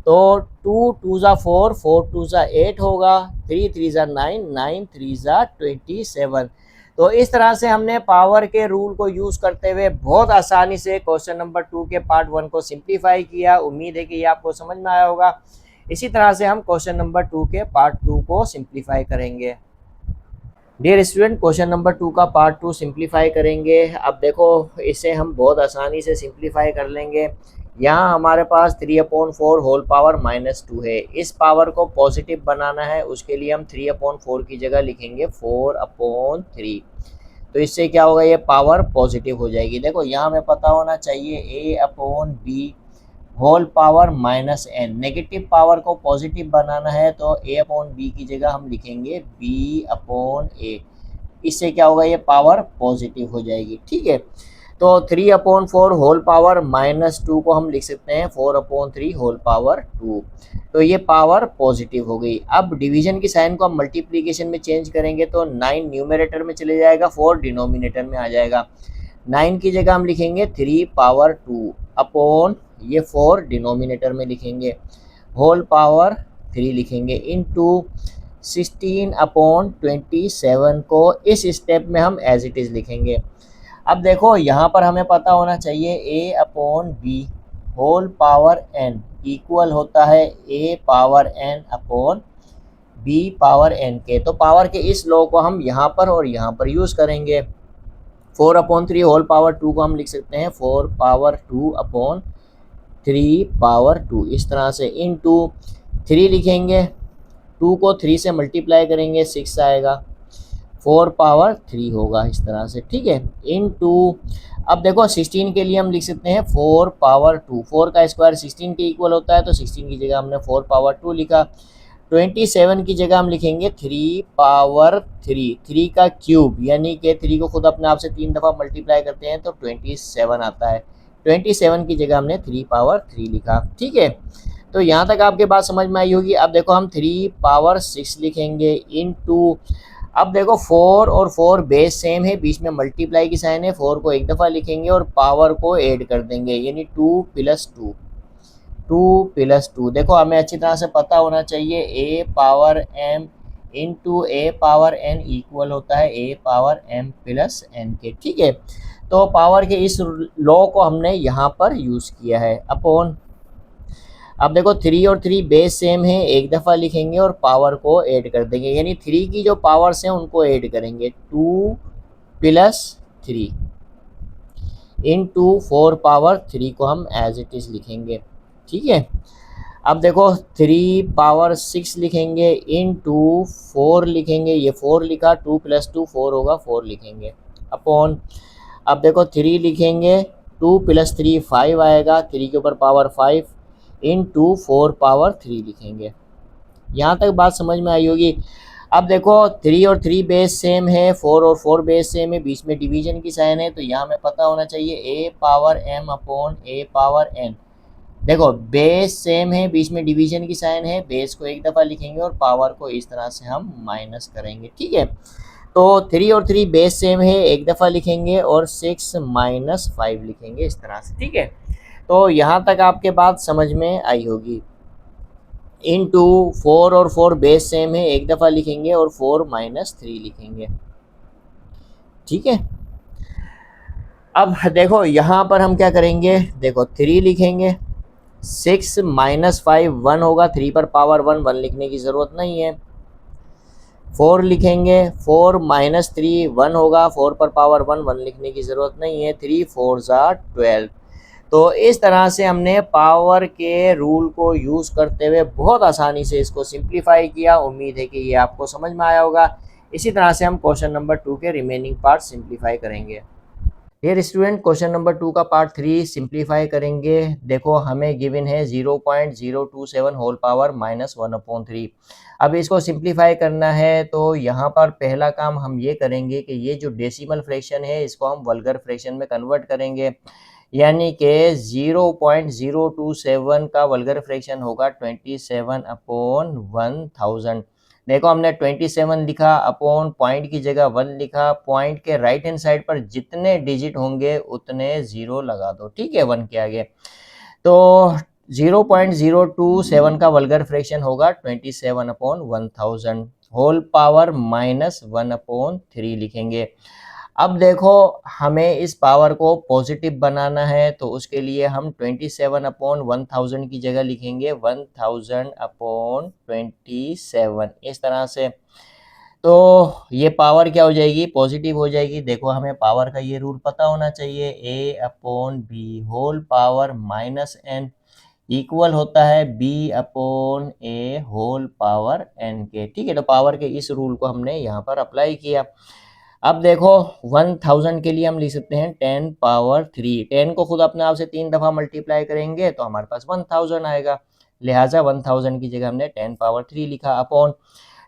तो 2 2 ज़ा 4, 4 2 ज़ा 8 होगा, 3 3 ज़ा 9, 9 3 ज़ा 27। तो इस तरह से हमने पावर के रूल को यूज़ करते हुए बहुत आसानी से क्वेश्चन नंबर 2 के पार्ट 1 को सिंप्लीफाई किया। उम्मीद है कि ये आपको समझ में आया होगा। इसी तरह से हम क्वेश्चन नंबर 2 के पार्ट 2 को सिंप्लीफाई करेंगे। डियर स्टूडेंट, क्वेश्चन नंबर 2 का पार्ट 2 सिंप्लीफाई करेंगे। अब देखो, इसे हम बहुत आसानी से सिंप्लीफाई कर लेंगे। यहाँ हमारे पास 3/4 होल पावर -2 है। इस पावर को पॉजिटिव बनाना है, उसके लिए हम 3/4 की जगह लिखेंगे 4/3। तो इससे क्या होगा, ये पावर पॉजिटिव हो जाएगी। देखो यहाँ हमें पता होना चाहिए a/b whole power -n। Negative power को पॉजिटिव बनाना है तो a/b की जगह हम लिखेंगे b/a। इससे क्या होगा, ये पावर पॉजिटिव हो जाएगी। ठीक है, तो 3/4 होल पावर -2 को हम लिख सकते हैं 4/3 होल पावर 2। तो ये पावर पॉजिटिव हो गई। अब डिवीजन की साइन को हम मल्टीप्लिकेशन में चेंज करेंगे तो 9 न्यूमरेटर में चले जाएगा, 4 डिनोमिनेटर में आ जाएगा। 9 की जगह हम लिखेंगे 3/2 अपॉन ये 4 डिनोमिनेटर में लिखेंगे, होल पावर 3 लिखेंगे इनटू 16/27 को इस स्टेप में हम एज इट इज़ लिखेंगे। अब देखो यहाँ पर हमें पता होना चाहिए a/b whole power n equal होता है a/n/b/n के। तो पावर के इस लॉ को हम यहाँ पर और यहाँ पर यूज़ करेंगे। 4/3 होल पावर 2 को हम लिख सकते हैं 4/2/3/2 इस तरह से, इनटू 3 लिखेंगे, 2 को 3 से मल्टीप्लाई करेंगे 6 आएगा, 4/3 होगा इस तरह से। ठीक है, इनटू अब देखो 16 के लिए हम लिख सकते हैं 4/2। 4 का स्क्वायर 16 के इक्वल होता है, तो 16 की जगह हमने 4/2 लिखा। 27 की जगह हम लिखेंगे 3/3, 3 का क्यूब, यानी कि 3 को खुद अपने आप से 3 दफ़ा मल्टीप्लाई करते हैं तो 27 आता है। 27 की जगह हमने 3/3 लिखा। ठीक है, तो यहाँ तक आपके बात समझ में आई होगी। अब देखो हम 3/6 लिखेंगे इनटू, अब देखो 4 और 4 बेस सेम है, बीच में मल्टीप्लाई की साइन है, 4 को एक दफ़ा लिखेंगे और पावर को ऐड कर देंगे, यानी 2 + 2। देखो हमें अच्छी तरह से पता होना चाहिए a/m इंटू a/n इक्वल होता है a/m + n के। ठीक है, तो पावर के इस लॉ को हमने यहाँ पर यूज़ किया है अपॉन। अब देखो 3 और 3 बेस सेम है, एक दफ़ा लिखेंगे और पावर को ऐड कर देंगे, यानी 3 की जो पावर्स हैं उनको ऐड करेंगे, 2 + 3 इंटू 4/3 को हम एज इट इज़ लिखेंगे। ठीक है, अब देखो 3/6 लिखेंगे इनटू 4 लिखेंगे, ये 4 लिखा, 2 + 2 4 होगा, 4 लिखेंगे अपॉन। अब देखो 3 लिखेंगे, 2 + 3 5 आएगा, 3 के ऊपर पावर 5 इनटू 4/3 लिखेंगे। यहाँ तक बात समझ में आई होगी। अब देखो 3 और 3 बेस सेम है, 4 और 4 बेस सेम है, बीच में डिवीजन की साइन है, तो यहाँ हमें पता होना चाहिए a/m/a/n। देखो बेस सेम है, बीच में डिवीजन की साइन है, बेस को एक दफ़ा लिखेंगे और पावर को इस तरह से हम माइनस करेंगे। ठीक है, तो 3 और 3 बेस सेम है, एक दफ़ा लिखेंगे और 6 - 5 लिखेंगे इस तरह से। ठीक है, तो यहाँ तक आपके बात समझ में आई होगी। इनटू 4 और 4 बेस सेम है, एक दफ़ा लिखेंगे और 4 - 3 लिखेंगे। ठीक है, अब देखो यहाँ पर हम क्या करेंगे, देखो 3 लिखेंगे, 6 - 5 1 होगा, 3 पर पावर 1 लिखने की ज़रूरत नहीं है। 4 लिखेंगे, 4 - 3 1 होगा, 4 पर पावर 1 लिखने की ज़रूरत नहीं है, 3 4 12। तो इस तरह से हमने पावर के रूल को यूज़ करते हुए बहुत आसानी से इसको सिंप्लीफाई किया। उम्मीद है कि ये आपको समझ में आया होगा। इसी तरह से हम क्वेश्चन नंबर 2 के रिमेनिंग पार्ट सिंप्लीफाई करेंगे। डियर स्टूडेंट, क्वेश्चन नंबर 2 का पार्ट 3 सिंप्लीफाई करेंगे। देखो हमें गिवन है 0.027 होल पावर -1/3। अब इसको सिंप्लीफाई करना है, तो यहाँ पर पहला काम हम ये करेंगे कि ये जो डेसिमल फ्रैक्शन है इसको हम वल्गर फ्रैक्शन में कन्वर्ट करेंगे, यानी कि 0.027 का वल्गर फ्रैक्शन होगा 27/1000। देखो हमने 27 लिखा, अपॉन पॉइंट की जगह 1 लिखा, पॉइंट के राइट हैंड साइड पर जितने डिजिट होंगे उतने 0 लगा दो। ठीक है, 1 के आगे। तो 0.027 का वल्गर फ्रैक्शन होगा 27/1000 होल पावर -1/3 लिखेंगे। अब देखो हमें इस पावर को पॉजिटिव बनाना है, तो उसके लिए हम 27/1000 की जगह लिखेंगे 1000/27 इस तरह से। तो ये पावर क्या हो जाएगी, पॉजिटिव हो जाएगी। देखो हमें पावर का ये रूल पता होना चाहिए, A/B whole power -n equal होता है B/A होल पावर n के। ठीक है, तो पावर के इस रूल को हमने यहाँ पर अप्लाई किया। अब देखो 1000 के लिए हम लिख सकते हैं 10 पावर 3। 10 को खुद अपने आप से 3 दफ़ा मल्टीप्लाई करेंगे तो हमारे पास 1000 आएगा। लिहाजा 1000 की जगह हमने 10 पावर 3 लिखा, अपॉन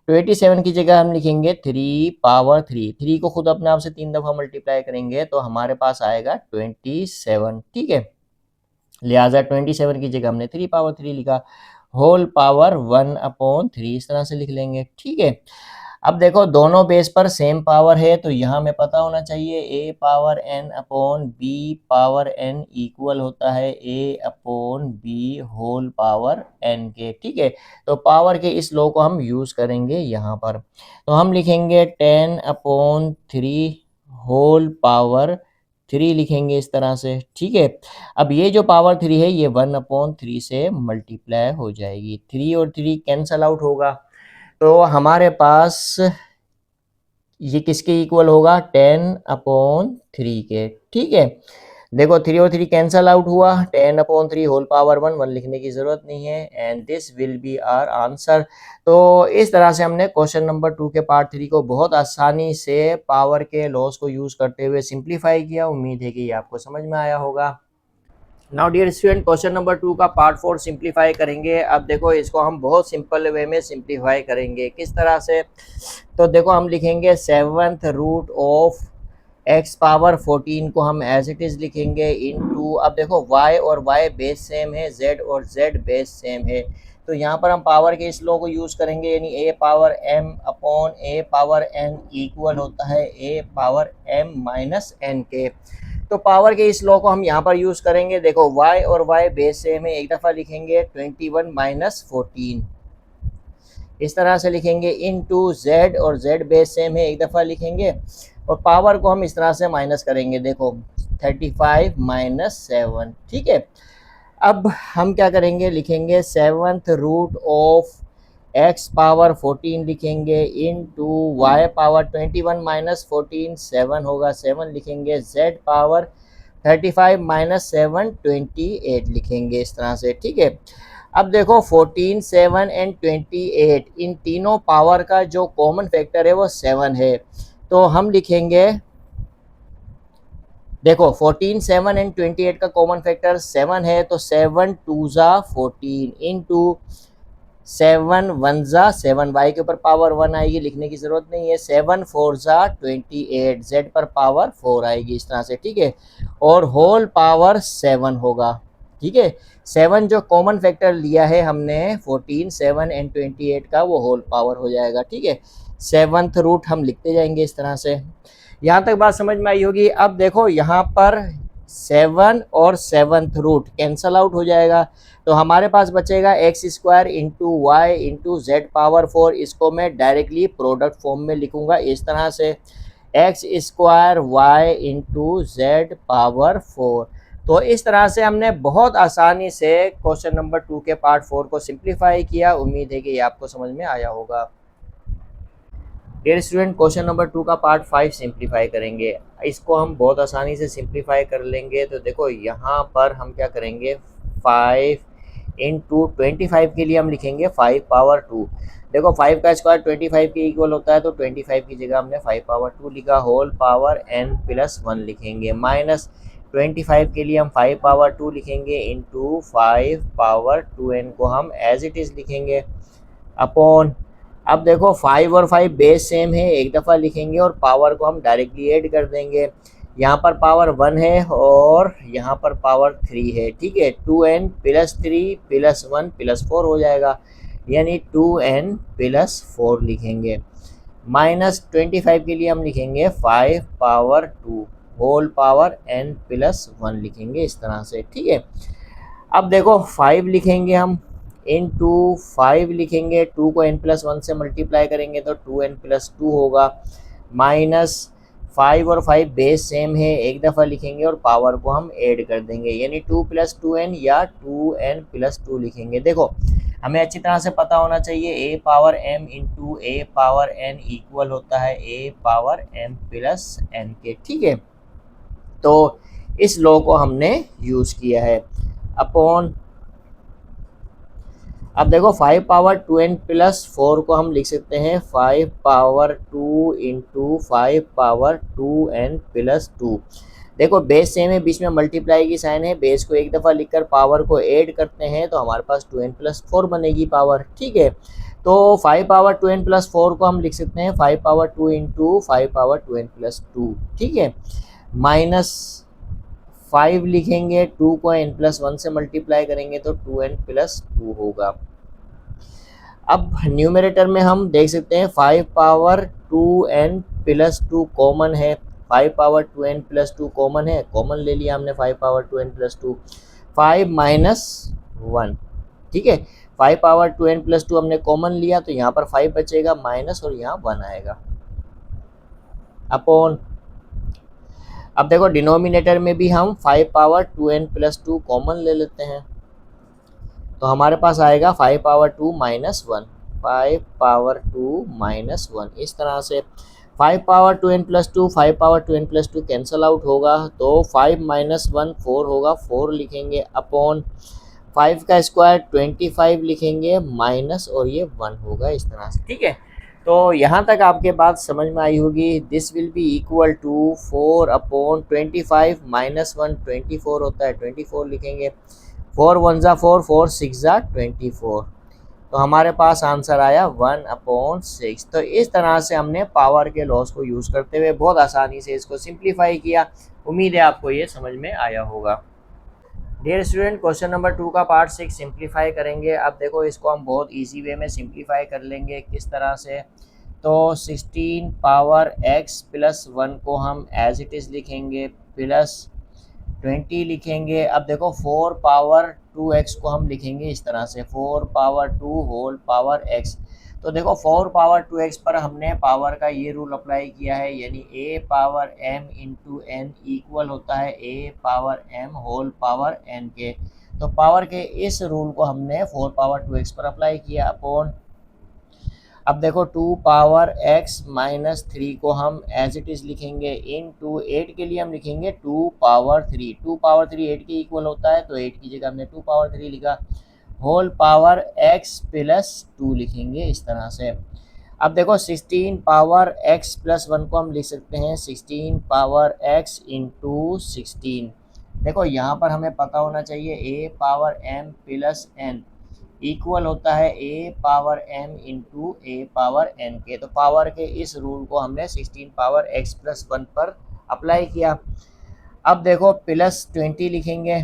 27 की जगह हम लिखेंगे 3 पावर 3। 3 को खुद अपने आप से 3 दफ़ा मल्टीप्लाई करेंगे तो हमारे पास आएगा 27। ठीक है, लिहाजा 27 की जगह हमने 3 पावर 3 लिखा, होल पावर 1/3 इस तरह से लिख लेंगे। ठीक है, अब देखो दोनों बेस पर सेम पावर है, तो यहाँ हमें पता होना चाहिए A power n upon B power n equal होता है A/B होल पावर n के। ठीक है, तो पावर के इस लॉ को हम यूज़ करेंगे यहाँ पर। तो हम लिखेंगे 10/3 होल पावर 3 लिखेंगे इस तरह से। ठीक है, अब ये जो पावर 3 है ये 1/3 से मल्टीप्लाई हो जाएगी, 3 और 3 कैंसल आउट होगा, तो हमारे पास ये किसके इक्वल होगा, 10/3 के। ठीक है, देखो 3 और 3 कैंसल आउट हुआ, 10/3 होल पावर 1 लिखने की ज़रूरत नहीं है, and this will be our answer. तो इस तरह से हमने क्वेश्चन नंबर 2 के पार्ट 3 को बहुत आसानी से पावर के लॉस को यूज़ करते हुए सिंप्लीफाई किया। उम्मीद है कि ये आपको समझ में आया होगा। Now dear student, question number 2 का पार्ट 4 सिंप्लीफाई करेंगे। अब देखो इसको हम बहुत सिंपल वे में सिंप्लीफाई करेंगे, किस तरह से, तो देखो हम लिखेंगे 7th root of x power 14 को हम एज इट इज़ लिखेंगे इनटू, अब देखो y और y बेस सेम है, z और z बेस सेम है, तो यहाँ पर हम पावर के इस लॉ को यूज़ करेंगे, यानी a power m upon a power n equal होता है a power m minus n के। तो पावर के इस लॉ को हम यहाँ पर यूज़ करेंगे। देखो y और y बेस सेम है, एक दफ़ा लिखेंगे 21 माइनस 14 इस तरह से लिखेंगे, इनटू z और z बेस सेम है, एक दफ़ा लिखेंगे, और पावर को हम इस तरह से माइनस करेंगे। देखो 35 माइनस 7। ठीक है, अब हम क्या करेंगे, लिखेंगे 7th root of x power 14 लिखेंगे इनटू y पावर 21 माइनस 14 7 होगा, 7 लिखेंगे, z पावर 35 माइनस 7 28 लिखेंगे इस तरह से। ठीक है, अब देखो 14 7 एंड 28 इन तीनों पावर का जो कॉमन फैक्टर है वो 7 है, तो हम लिखेंगे, देखो 14 7 एंड 28 का कॉमन फैक्टर 7 है, तो 7 2 ज़ा 14 इंटू 7 1 ज़ा 7, y के ऊपर पावर 1 आएगी, लिखने की ज़रूरत नहीं है, 7 4 ज़ा 28, z पर पावर 4 आएगी इस तरह से। ठीक है, और होल पावर 7 होगा। ठीक है, 7 जो कॉमन फैक्टर लिया है हमने 14 7 एंड 28 का, वो होल पावर हो जाएगा। ठीक है, 7th रूट हम लिखते जाएंगे इस तरह से। यहाँ तक बात समझ में आई होगी। अब देखो यहाँ पर 7 और 7th रूट कैंसल आउट हो जाएगा, तो हमारे पास बचेगा x square into y into z power 4। इसको मैं डायरेक्टली प्रोडक्ट फॉर्म में लिखूंगा इस तरह से, x square y into z power 4। तो इस तरह से हमने बहुत आसानी से क्वेश्चन नंबर 2 के पार्ट 4 को सिंप्लीफाई किया। उम्मीद है कि ये आपको समझ में आया होगा। डियर स्टूडेंट, क्वेश्चन नंबर 2 का पार्ट 5 सिंप्लीफाई करेंगे। इसको हम बहुत आसानी से सिंप्लीफाई कर लेंगे। तो देखो यहाँ पर हम क्या करेंगे, 5 इंटू 25 के लिए हम लिखेंगे 5 पावर 2। देखो 5 का स्क्वायर 25 के इक्वल होता है, तो 25 की जगह हमने 5 पावर 2 लिखा, होल पावर n प्लस 1 लिखेंगे, माइनस 25 के लिए हम 5 पावर 2 लिखेंगे इंटू 5 पावर 2n को हम एज इट इज़ लिखेंगे, अपॉन, अब देखो 5 और 5 बेस सेम है, एक दफ़ा लिखेंगे और पावर को हम डायरेक्टली ऐड कर देंगे। यहाँ पर पावर 1 है और यहाँ पर पावर 3 है। ठीक है, 2n प्लस 3 प्लस 1 प्लस 4 हो जाएगा, यानी 2n प्लस 4 लिखेंगे, माइनस 25 के लिए हम लिखेंगे 5 power 2 whole power n plus 1 लिखेंगे इस तरह से। ठीक है, अब देखो 5 लिखेंगे हम, इंटू 5 लिखेंगे, 2 को n प्लस 1 से मल्टीप्लाई करेंगे तो 2n प्लस 2 होगा, माइनस 5 और 5 बेस सेम है, एक दफ़ा लिखेंगे और पावर को हम ऐड कर देंगे, यानी 2 + 2n या 2n + 2 लिखेंगे। देखो हमें अच्छी तरह से पता होना चाहिए a power m into a power n equal होता है a पावर m + n के, ठीक है। तो इस लॉ को हमने यूज़ किया है अपॉन, अब देखो 5 पावर 2n + 4 को हम लिख सकते हैं 5 पावर 2 इंटू 5 पावर 2n + 2। देखो बेस सेम है, बीच में मल्टीप्लाई की साइन है, बेस को एक दफ़ा लिखकर पावर को ऐड करते हैं तो हमारे पास 2n + 4 बनेगी पावर, ठीक है। तो 5 पावर 2n + 4 को हम लिख सकते हैं 5 पावर 2 इंटू 5 पावर 2n + 2, ठीक है, माइनस 5 लिखेंगे, 2 को n+1 से मल्टीप्लाई करेंगे तो 2n + 2 होगा। अब न्यूमरेटर में हम देख सकते हैं 5 पावर 2n + 2 कॉमन है, 5 पावर 2n + 2 कॉमन है, कॉमन ले लिया हमने 5 पावर 2n + 2, 5 माइनस 1, ठीक है। 5 पावर 2n + 2 हमने कॉमन लिया तो यहाँ पर 5 बचेगा माइनस और यहाँ 1 आएगा अपॉन, अब देखो डिनोमिनेटर में भी हम 5 पावर 2n + 2 कॉमन ले लेते हैं तो हमारे पास आएगा 5 पावर 2 माइनस 1, 5 पावर 2 माइनस 1, इस तरह से 5 power 2n + 2, 5 power 2n + 2 cancel out होगा तो 5 माइनस 1 4 होगा, 4 लिखेंगे अपॉन 5 का स्क्वायर 25 लिखेंगे माइनस और ये 1 होगा, इस तरह से, ठीक है। तो यहाँ तक आपके बात समझ में आई होगी। This will be equal to 4 upon 25 minus 1 24 होता है, 24 लिखेंगे, 4 1 ज़ा 4, 4 6 ज़ा 24, तो हमारे पास आंसर आया 1/6। तो इस तरह से हमने पावर के लॉस को यूज़ करते हुए बहुत आसानी से इसको सिंप्लीफाई किया। उम्मीद है आपको ये समझ में आया होगा। डियर स्टूडेंट, क्वेश्चन नंबर 2 का पार्ट 6 सिंप्लीफाई करेंगे। अब देखो इसको हम बहुत इजी वे में सिंप्लीफाई कर लेंगे, किस तरह से, तो 16 पावर x + 1 को हम एज इट इज़ लिखेंगे प्लस 20 लिखेंगे। अब देखो 4 पावर 2x को हम लिखेंगे इस तरह से, 4 पावर 2 होल पावर x। तो देखो 4 पावर 2x पर हमने पावर का ये रूल अप्लाई किया है, यानी a power m into n equal होता है a power m whole power n के। तो पावर के इस रूल को हमने 4 पावर 2x पर अप्लाई किया अपॉन, अब देखो 2 पावर x माइनस 3 को हम एज इट इज़ लिखेंगे इन टू 8 के लिए हम लिखेंगे 2 पावर 3, 2 पावर 3 8 के इक्वल होता है तो 8 की जगह हमने 2 पावर 3 लिखा, होल पावर x प्लस 2 लिखेंगे इस तरह से। अब देखो 16 पावर x प्लस 1 को हम लिख सकते हैं 16 पावर x इंटू 16। देखो यहाँ पर हमें पता होना चाहिए a power m plus n equal होता है a power m into a power n के। तो पावर के इस रूल को हमने 16 पावर x प्लस 1 पर अप्लाई किया। अब देखो प्लस 20 लिखेंगे,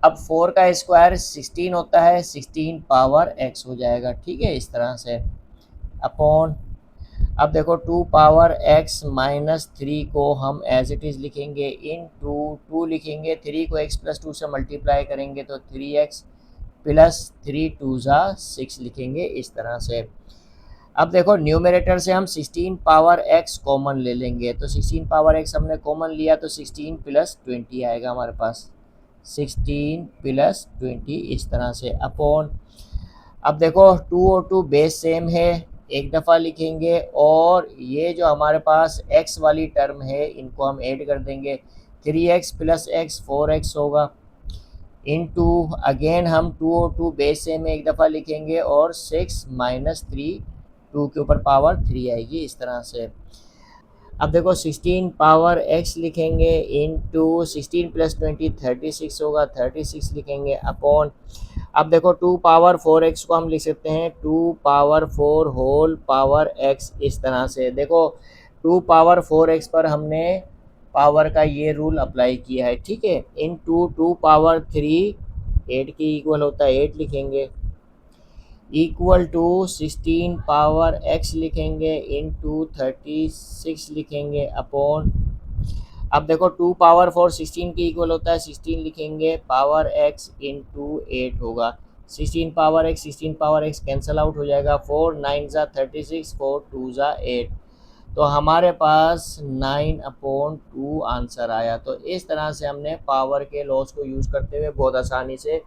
अब 4 का स्क्वायर 16 होता है, 16 पावर x हो जाएगा, ठीक है, इस तरह से अपॉन, अब देखो 2 पावर x माइनस 3 को हम एज इट इज़ लिखेंगे इन टू 2 लिखेंगे, 3 को x प्लस 2 से मल्टीप्लाई करेंगे तो 3x प्लस 3 2 ज़ा 6 लिखेंगे इस तरह से। अब देखो न्यूमरेटर से हम 16 पावर x कॉमन ले लेंगे, तो 16 पावर x हमने कॉमन लिया तो 16 प्लस 20 आएगा हमारे पास, 16 प्लस 20 इस तरह से अपॉन, अब देखो 2 और 2 बेस सेम है, एक दफ़ा लिखेंगे और ये जो हमारे पास x वाली टर्म है इनको हम ऐड कर देंगे, 3x प्लस x 4x होगा इनटू अगेन हम 2 और 2 बेस सेम में एक दफ़ा लिखेंगे और 6 माइनस 3, 2 के ऊपर पावर 3 आएगी इस तरह से। अब देखो 16 पावर x लिखेंगे इनटू 16 प्लस 20 36 होगा, 36 लिखेंगे अपॉन, अब देखो 2 पावर 4x को हम लिख सकते हैं 2 पावर 4 होल पावर x इस तरह से। देखो 2 पावर 4x पर हमने पावर का ये रूल अप्लाई किया है, ठीक है, इन 2 पावर 3 8 के इक्वल होता है 8 लिखेंगे इक्वल टू 16 पावर x लिखेंगे इनटू 36 लिखेंगे अपॉन, अब देखो 2 पावर 4 16 के इक्वल होता है 16 लिखेंगे, पावर x इंटू 8 होगा, 16 पावर x कैंसल आउट हो जाएगा, 4 9 ज़ा 36, 4 2 ज़ा 8, तो हमारे पास 9/2 आंसर आया। तो इस तरह से हमने पावर के लॉस को यूज़ करते हुए बहुत आसानी से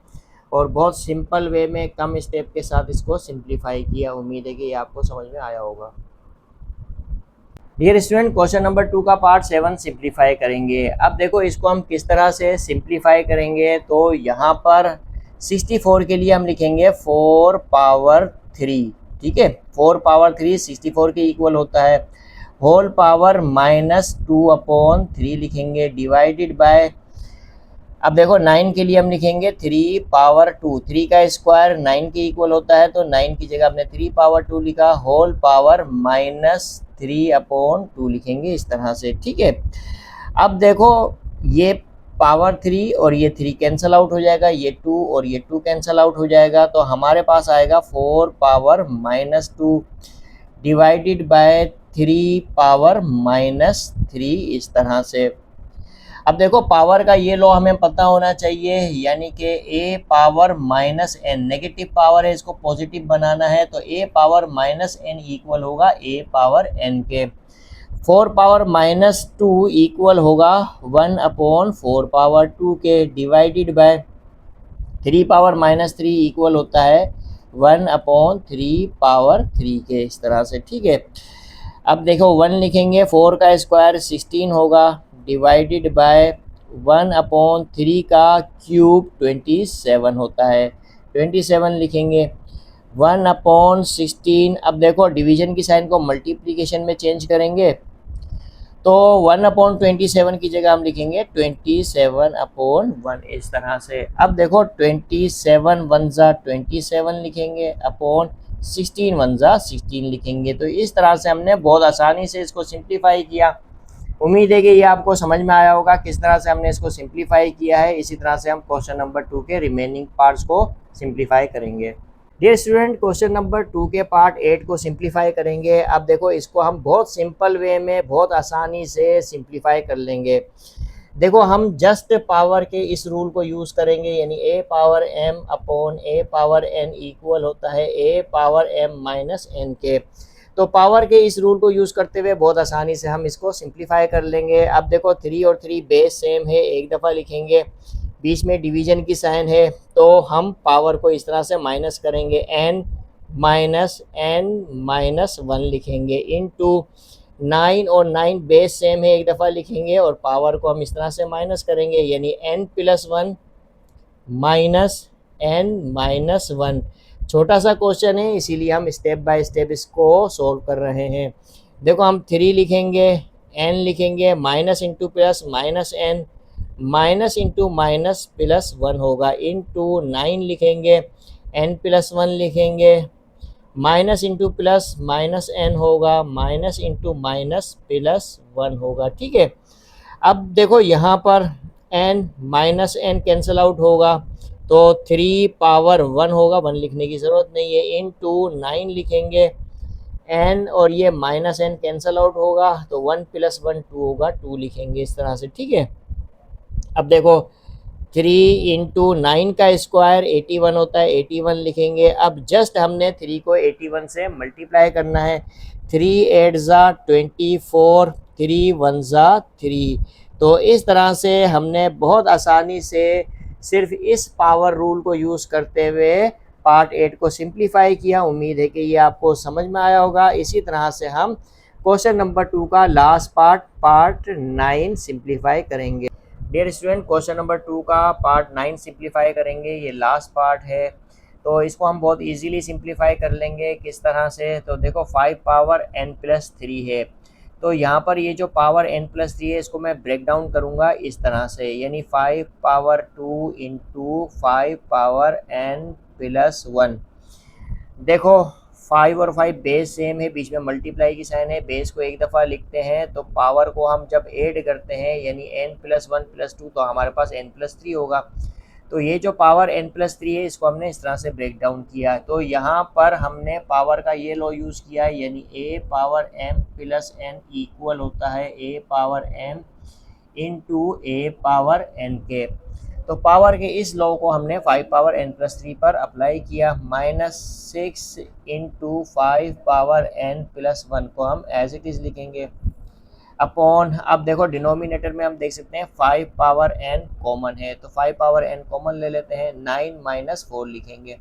और बहुत सिंपल वे में कम स्टेप के साथ इसको सिंप्लीफाई किया। उम्मीद है कि ये आपको समझ में आया होगा। डियर स्टूडेंट, क्वेश्चन नंबर 2 का पार्ट 7 सिंप्लीफाई करेंगे। अब देखो इसको हम किस तरह से सिंप्लीफाई करेंगे। तो यहाँ पर 64 के लिए हम लिखेंगे 4 पावर 3, ठीक है। 4 पावर 3 64 के इक्वल होता है। होल पावर -2/3 लिखेंगे डिवाइडेड बाय, अब देखो 9 के लिए हम लिखेंगे 3 पावर 2, 3 का स्क्वायर 9 के इक्वल होता है, तो 9 की जगह हमने 3 पावर 2 लिखा। होल पावर -3/2 लिखेंगे इस तरह से, ठीक है। अब देखो ये पावर 3 और ये 3 कैंसिल आउट हो जाएगा, ये 2 और ये 2 कैंसिल आउट हो जाएगा, तो हमारे पास आएगा 4 पावर -2 डिवाइडेड बाय 3 पावर -3 इस तरह से। अब देखो पावर का ये लॉ हमें पता होना चाहिए, यानी कि a power -n, negative power है इसको पॉजिटिव बनाना है, तो a पावर -n इक्वल होगा a पावर n के। 4 पावर -2 इक्वल होगा 1/4 पावर 2 के डिवाइडेड बाय 3 पावर -3 इक्वल होता है 1/3 पावर 3 के, इस तरह से, ठीक है। अब देखो 1 लिखेंगे, 4 का स्क्वायर 16 होगा डिवाइडेड बाय 1/3 का क्यूब 27 होता है, 27 लिखेंगे 1/16। अब देखो डिवीजन की साइन को मल्टीप्लिकेशन में चेंज करेंगे, तो 1/27 की जगह हम लिखेंगे 27/1 इस तरह से। अब देखो 27 1 जा 27 लिखेंगे अपॉन 16 1 जा 16 लिखेंगे। तो इस तरह से हमने बहुत आसानी से इसको सिंप्लीफाई किया। उम्मीद है कि ये आपको समझ में आया होगा किस तरह से हमने इसको सिंप्लीफाई किया है। इसी तरह से हम क्वेश्चन नंबर 2 के रिमेनिंग पार्ट्स को सिंप्लीफाई करेंगे। डियर स्टूडेंट, क्वेश्चन नंबर 2 के पार्ट 8 को सिंप्लीफाई करेंगे। अब देखो इसको हम बहुत सिंपल वे में बहुत आसानी से सिंप्लीफाई कर लेंगे। देखो हम जस्ट पावर के इस रूल को यूज़ करेंगे, यानी a power m upon a power n equal होता है a power m minus n के। तो पावर के इस रूल को यूज़ करते हुए बहुत आसानी से हम इसको सिंप्लीफाई कर लेंगे। अब देखो 3 और 3 बेस सेम है, एक दफ़ा लिखेंगे, बीच में डिवीजन की साइन है, तो हम पावर को इस तरह से माइनस करेंगे, n माइनस 1 लिखेंगे इनटू 9 और 9 बेस सेम है, एक दफ़ा लिखेंगे और पावर को हम इस तरह से माइनस करेंगे, यानी n+1 माइनस n-1। छोटा सा क्वेश्चन है, इसीलिए हम स्टेप बाय स्टेप इसको सोल्व कर रहे हैं। देखो हम 3 लिखेंगे, n लिखेंगे, minus into plus minus n, minus into minus plus 1 होगा, इंटू 9 लिखेंगे, n+1 लिखेंगे, minus into plus minus n होगा, माइनस इंटू माइनस प्लस 1 होगा, ठीक है। अब देखो यहाँ पर n minus n cancel out होगा, तो 3 पावर 1 होगा, 1 लिखने की ज़रूरत नहीं है, इनटू 9 लिखेंगे, n और ये माइनस n कैंसिल आउट होगा, तो 1 + 1 2 होगा, 2 लिखेंगे इस तरह से, ठीक है। अब देखो 3 इंटू 9 का स्क्वायर 81 होता है, 81 लिखेंगे। अब जस्ट हमने 3 को 81 से मल्टीप्लाई करना है, 3 8 जा 24, 3 1 जा 3। तो इस तरह से हमने बहुत आसानी से सिर्फ इस पावर रूल को यूज़ करते हुए पार्ट 8 को सिंप्लीफाई किया। उम्मीद है कि ये आपको समझ में आया होगा। इसी तरह से हम क्वेश्चन नंबर 2 का लास्ट पार्ट 9 सिंप्लीफाई करेंगे। डियर स्टूडेंट, क्वेश्चन नंबर 2 का पार्ट 9 सिंप्लीफाई करेंगे, ये लास्ट पार्ट है। तो इसको हम बहुत इजीली सिंप्लीफाई कर लेंगे, किस तरह से। तो देखो 5 पावर n+3 है, तो यहाँ पर ये जो पावर n+3 है इसको मैं ब्रेक डाउन करूँगा इस तरह से, यानी 5 पावर 2 इंटू 5 पावर n+1। देखो 5 और 5 बेस सेम है, बीच में मल्टीप्लाई की साइन है, बेस को एक दफ़ा लिखते हैं, तो पावर को हम जब ऐड करते हैं यानी n+1+2, तो हमारे पास n+3 होगा। तो ये जो पावर n+3 है इसको हमने इस तरह से ब्रेक डाउन किया। तो यहाँ पर हमने पावर का ये लॉ यूज़ किया है, यानी a पावर m+n इक्वल होता है a power m into a power n के। तो पावर के इस लॉ को हमने 5 पावर n प्लस 3 पर अप्लाई किया। -6 इंटू 5 पावर n प्लस 1 को हम एज इट इज़ लिखेंगे अपॉन, अब देखो डिनोमिनेटर में हम देख सकते हैं 5 पावर n कॉमन है, तो 5 पावर n कॉमन ले लेते हैं, 9 माइनस 4 लिखेंगे,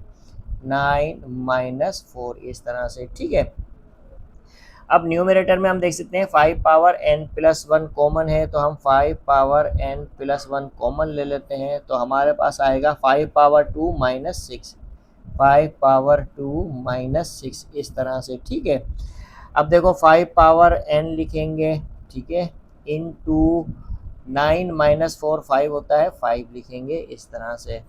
9 माइनस 4 इस तरह से, ठीक है। अब न्यूमरेटर में हम देख सकते हैं 5 पावर n प्लस 1 कॉमन है, तो हम 5 पावर n प्लस 1 कॉमन ले लेते हैं, तो हमारे पास आएगा 5 पावर 2 माइनस 6, 5 पावर 2 माइनस 6 इस तरह से, ठीक है। अब देखो 5 पावर n लिखेंगे, ठीक है, इन टू 9 माइनस 4 5 होता है, 5 लिखेंगे इस तरह से।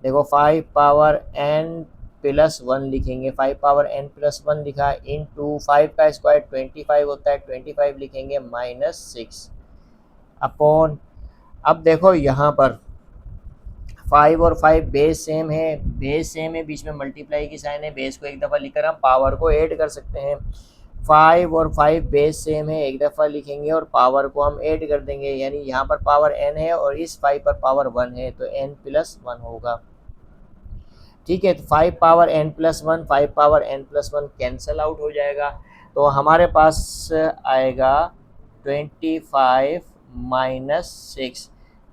देखो 5 पावर n प्लस 1 लिखेंगे, 5 पावर n प्लस 1 लिखा, इन टू 5 का स्क्वायर 25 होता है, 25 लिखेंगे माइनस 6 अपॉन, अब देखो यहाँ पर 5 और 5 बेस सेम है, बेस सेम है, बीच में मल्टीप्लाई की साइन है, बेस को एक दफ़ा लिखकर हम पावर को ऐड कर सकते हैं। 5 और 5 बेस सेम है, एक दफ़ा लिखेंगे और पावर को हम ऐड कर देंगे, यानी यहाँ पर पावर n है और इस 5 पर पावर 1 है, तो n प्लस 1 होगा, ठीक है। तो 5 power n plus 1, 5 power n plus 1 cancel out हो जाएगा, तो हमारे पास आएगा 25 माइनस 6,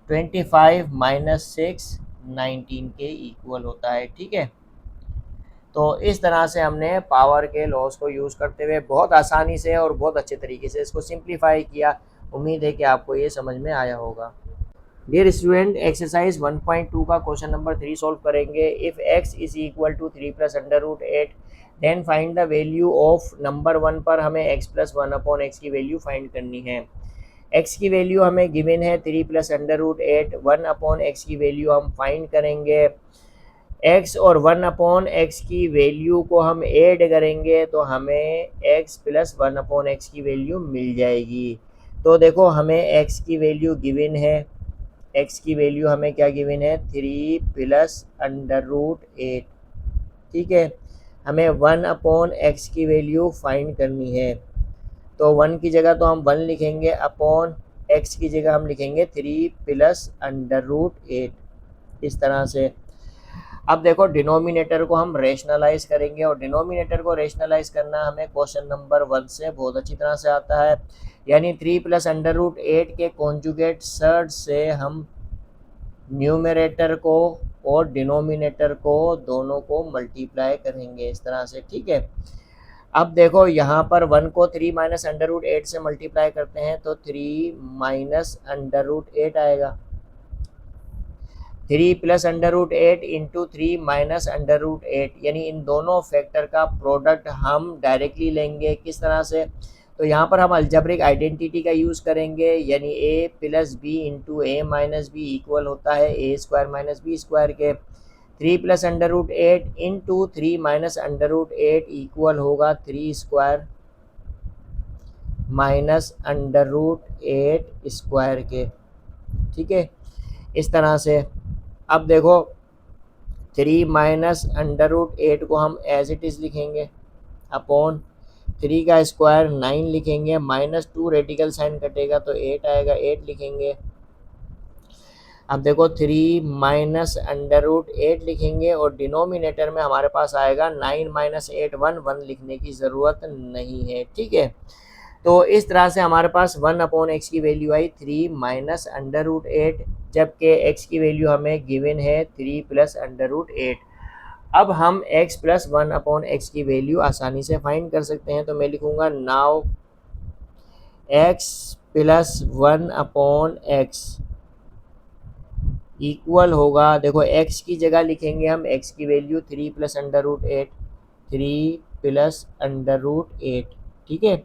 25 माइनस 6 19 के इक्वल होता है, ठीक है। तो इस तरह से हमने पावर के लॉस को यूज़ करते हुए बहुत आसानी से और बहुत अच्छे तरीके से इसको सिंप्लीफाई किया। उम्मीद है कि आपको ये समझ में आया होगा। डियर स्टूडेंट, एक्सरसाइज 1.2 का क्वेश्चन नंबर 3 सॉल्व करेंगे। If x is equal to 3 plus under root 8 then find the value of number 1 पर हमें x प्लस 1 अपॉन एक्स की वैल्यू फाइंड करनी है। x की वैल्यू हमें गिवन है 3 plus under root 8, 1 upon x की वैल्यू हम फाइंड करेंगे। x और 1 अपॉन एक्स की वैल्यू को हम ऐड करेंगे तो हमें x प्लस 1 अपॉन एक्स की वैल्यू मिल जाएगी। तो देखो हमें x की वैल्यू गिवन है, x की वैल्यू हमें क्या गिवन है, 3 प्लस अंडर रूट 8, ठीक है। हमें 1 अपॉन एक्स की वैल्यू फाइंड करनी है, तो 1 की जगह तो हम 1 लिखेंगे, अपॉन x की जगह हम लिखेंगे 3 प्लस अंडर रूट 8 इस तरह से। अब देखो डिनोमिनेटर को हम रेशनलाइज करेंगे और डिनोमिनेटर को रेशनलाइज करना हमें क्वेश्चन नंबर 1 से बहुत अच्छी तरह से आता है, यानी 3 प्लस अंडर रूट 8 के कॉन्जुगेट सर्ड से हम न्यूमरेटर को और डिनोमिनेटर को दोनों को मल्टीप्लाई करेंगे इस तरह से, ठीक है। अब देखो यहाँ पर 1 को 3 माइनस अंडर रूट 8 से मल्टीप्लाई करते हैं तो 3 माइनस अंडर रूट 8 आएगा, 3 plus under root 8 into 3 minus under root 8, यानी इन दोनों फैक्टर का प्रोडक्ट हम डायरेक्टली लेंगे। किस तरह से, तो यहाँ पर हम अलजेब्रिक आइडेंटिटी का यूज़ करेंगे, यानी a plus B into A minus B equal होता है ए स्क्वायर माइनस बी स्क्वायर के। 3 plus under root 8 into 3 minus under root 8 equal होगा 3 square minus under root 8 square के, ठीक है, इस तरह से। अब देखो 3 माइनस अंडर रूट 8 को हम एज इट इज़ लिखेंगे, अपॉन 3 का स्क्वायर 9 लिखेंगे, माइनस 2 रेडिकल साइन कटेगा तो 8 आएगा, 8 लिखेंगे। अब देखो 3 माइनस अंडर रूट 8 लिखेंगे और डिनोमिनेटर में हमारे पास आएगा 9 माइनस 8 1 लिखने की ज़रूरत नहीं है, ठीक है। तो इस तरह से हमारे पास 1 अपॉन एक्स की वैल्यू आई 3 माइनस अंडर रूट 8, जबकि x की वैल्यू हमें गिवन है 3 प्लस अंडर रूट 8। अब हम x प्लस 1 अपॉन एक्स की वैल्यू आसानी से फाइंड कर सकते हैं, तो मैं लिखूँगा now x plus 1 upon x equal होगा, देखो x की जगह लिखेंगे हम x की value 3 plus under root 8, 3 plus under root 8, ठीक है,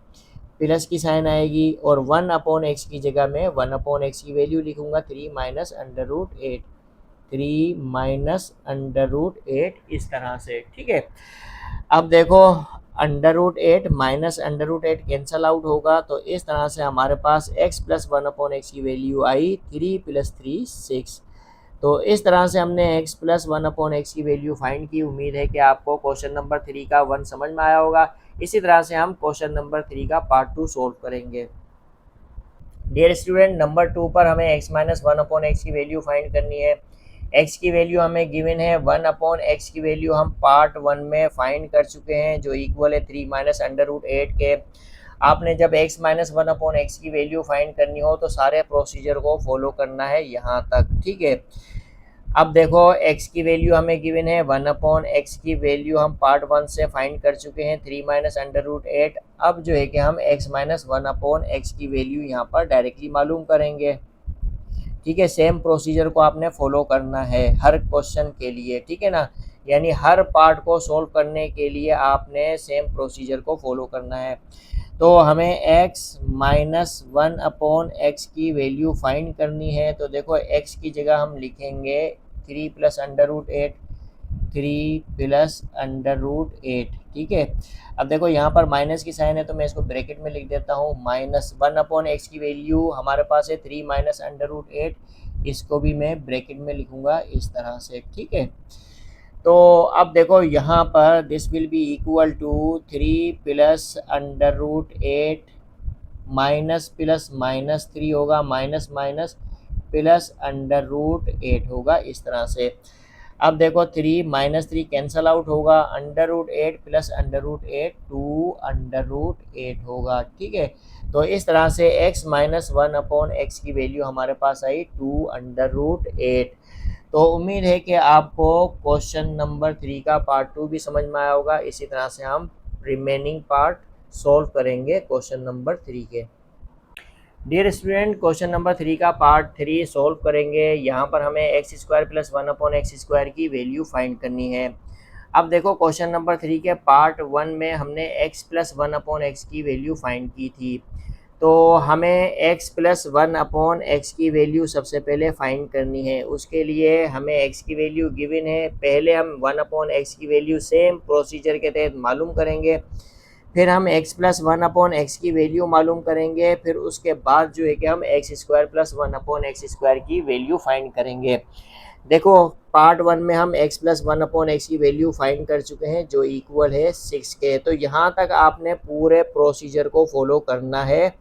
प्लस की साइन आएगी, और 1 अपॉन एक्स की जगह में 1 अपॉन एक्स की वैल्यू लिखूंगा 3 minus under root 8, 3 minus under root 8 इस तरह से, ठीक है। अब देखो under root 8 minus under root 8 cancel out होगा, तो इस तरह से हमारे पास x प्लस 1 अपॉन एक्स की वैल्यू आई 3 प्लस 3 6। तो इस तरह से हमने x प्लस 1 अपॉन एक्स की वैल्यू फाइंड की। उम्मीद है कि आपको क्वेश्चन नंबर 3 का 1 समझ में आया होगा। इसी तरह से हम क्वेश्चन नंबर 3 का पार्ट 2 सोल्व करेंगे। डियर स्टूडेंट, नंबर 2 पर हमें x minus one upon x की वैल्यू फाइंड करनी है। x की वैल्यू हमें गिवन है, 1 अपॉन एक्स की वैल्यू हम पार्ट 1 में फाइंड कर चुके हैं, जो इक्वल है 3 माइनस अंडर रूट 8 के। आपने जब x minus one upon x की वैल्यू फाइंड करनी हो तो सारे प्रोसीजर को फॉलो करना है यहाँ तक, ठीक है। अब देखो x की वैल्यू हमें गिवन है, 1 अपॉन एक्स की वैल्यू हम पार्ट 1 से फाइंड कर चुके हैं, 3 माइनस अंडर रूट 8। अब जो है कि हम x minus one upon x की वैल्यू यहाँ पर डायरेक्टली मालूम करेंगे, ठीक है। सेम प्रोसीजर को आपने फॉलो करना है हर क्वेश्चन के लिए, ठीक है ना। यानी हर पार्ट को सोल्व करने के लिए आपने सेम प्रोसीजर को फॉलो करना है। तो हमें x minus one upon x की वैल्यू फाइंड करनी है। तो देखो x की जगह हम लिखेंगे 3 plus under root 8, 3 plus under root 8, ठीक है। अब देखो यहाँ पर माइनस की साइन है तो मैं इसको ब्रैकेट में लिख देता हूँ। माइनस वन अपॉन एक्स की वैल्यू हमारे पास है 3 माइनस अंडर रूट 8, इसको भी मैं ब्रैकेट में लिखूँगा इस तरह से, ठीक है। तो अब देखो यहाँ पर this will be equal to 3 plus under root 8 minus plus minus 3 होगा, minus minus plus under root 8 होगा, इस तरह से। अब देखो 3 माइनस 3 कैंसल आउट होगा, under root 8 plus under root 8 2 under root 8 होगा, ठीक है। तो इस तरह से x minus one upon x की वैल्यू हमारे पास आई 2 अंडर रूट 8। तो उम्मीद है कि आपको क्वेश्चन नंबर 3 का पार्ट 2 भी समझ में आया होगा। इसी तरह से हम रिमेनिंग पार्ट सॉल्व करेंगे क्वेश्चन नंबर 3 के। डियर स्टूडेंट, क्वेश्चन नंबर 3 का पार्ट 3 सॉल्व करेंगे। यहाँ पर हमें x square plus one upon x square की वैल्यू फाइंड करनी है। अब देखो क्वेश्चन नंबर 3 के पार्ट 1 में हमने x plus one upon x की वैल्यू फाइंड की थी। तो हमें x plus one upon x की वैल्यू सबसे पहले फाइंड करनी है। उसके लिए हमें x की वैल्यू गिवन है, पहले हम 1 अपॉन एक्स की वैल्यू सेम प्रोसीजर के तहत मालूम करेंगे, फिर हम x plus one upon x की वैल्यू मालूम करेंगे, फिर उसके बाद जो है कि हम x square plus one upon x square की वैल्यू फाइंड करेंगे। देखो पार्ट 1 में हम x plus one upon x की वैल्यू फाइंड कर चुके हैं, जो इक्वल है 6 के। तो यहाँ तक आपने पूरे प्रोसीजर को फॉलो करना है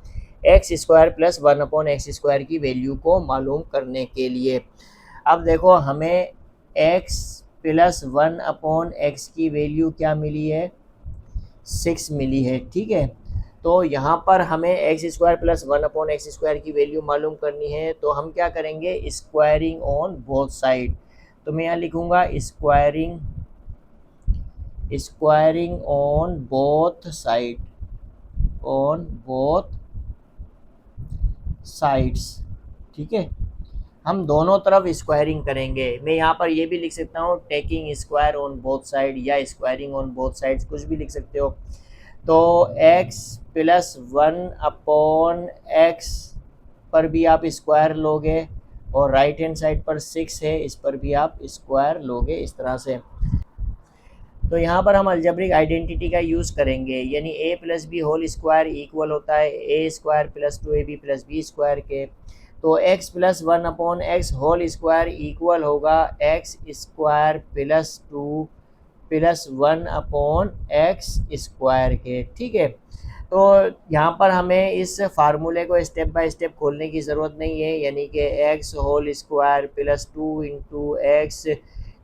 x square plus one upon x square की वैल्यू को मालूम करने के लिए। अब देखो हमें x plus one upon x की वैल्यू क्या मिली है, 6 मिली है, ठीक है। तो यहाँ पर हमें x square plus one upon x square की वैल्यू मालूम करनी है। तो हम क्या करेंगे, स्क्वायरिंग ऑन बोथ साइड। तो मैं यहाँ लिखूँगा squaring on both side, on both sides, ठीक है। हम दोनों तरफ स्क्वायरिंग करेंगे। मैं यहाँ पर ये भी लिख सकता हूँ taking square on both side, या स्क्वायरिंग ऑन बोथ साइड्स, कुछ भी लिख सकते हो। तो x plus one upon x पर भी आप स्क्वायर लोगे, और राइट हैंड साइड पर 6 है, इस पर भी आप स्क्वायर लोगे, इस तरह से। तो यहाँ पर हम अलजेब्रिक आइडेंटिटी का यूज़ करेंगे, यानी a plus b whole square equal होता है a square plus 2ab plus b square के। तो x plus one upon x whole square equal होगा x square plus 2 plus one upon x square के, ठीक है। तो यहाँ पर हमें इस फार्मूले को स्टेप बाय स्टेप खोलने की ज़रूरत नहीं है, यानी कि x whole square plus 2 into x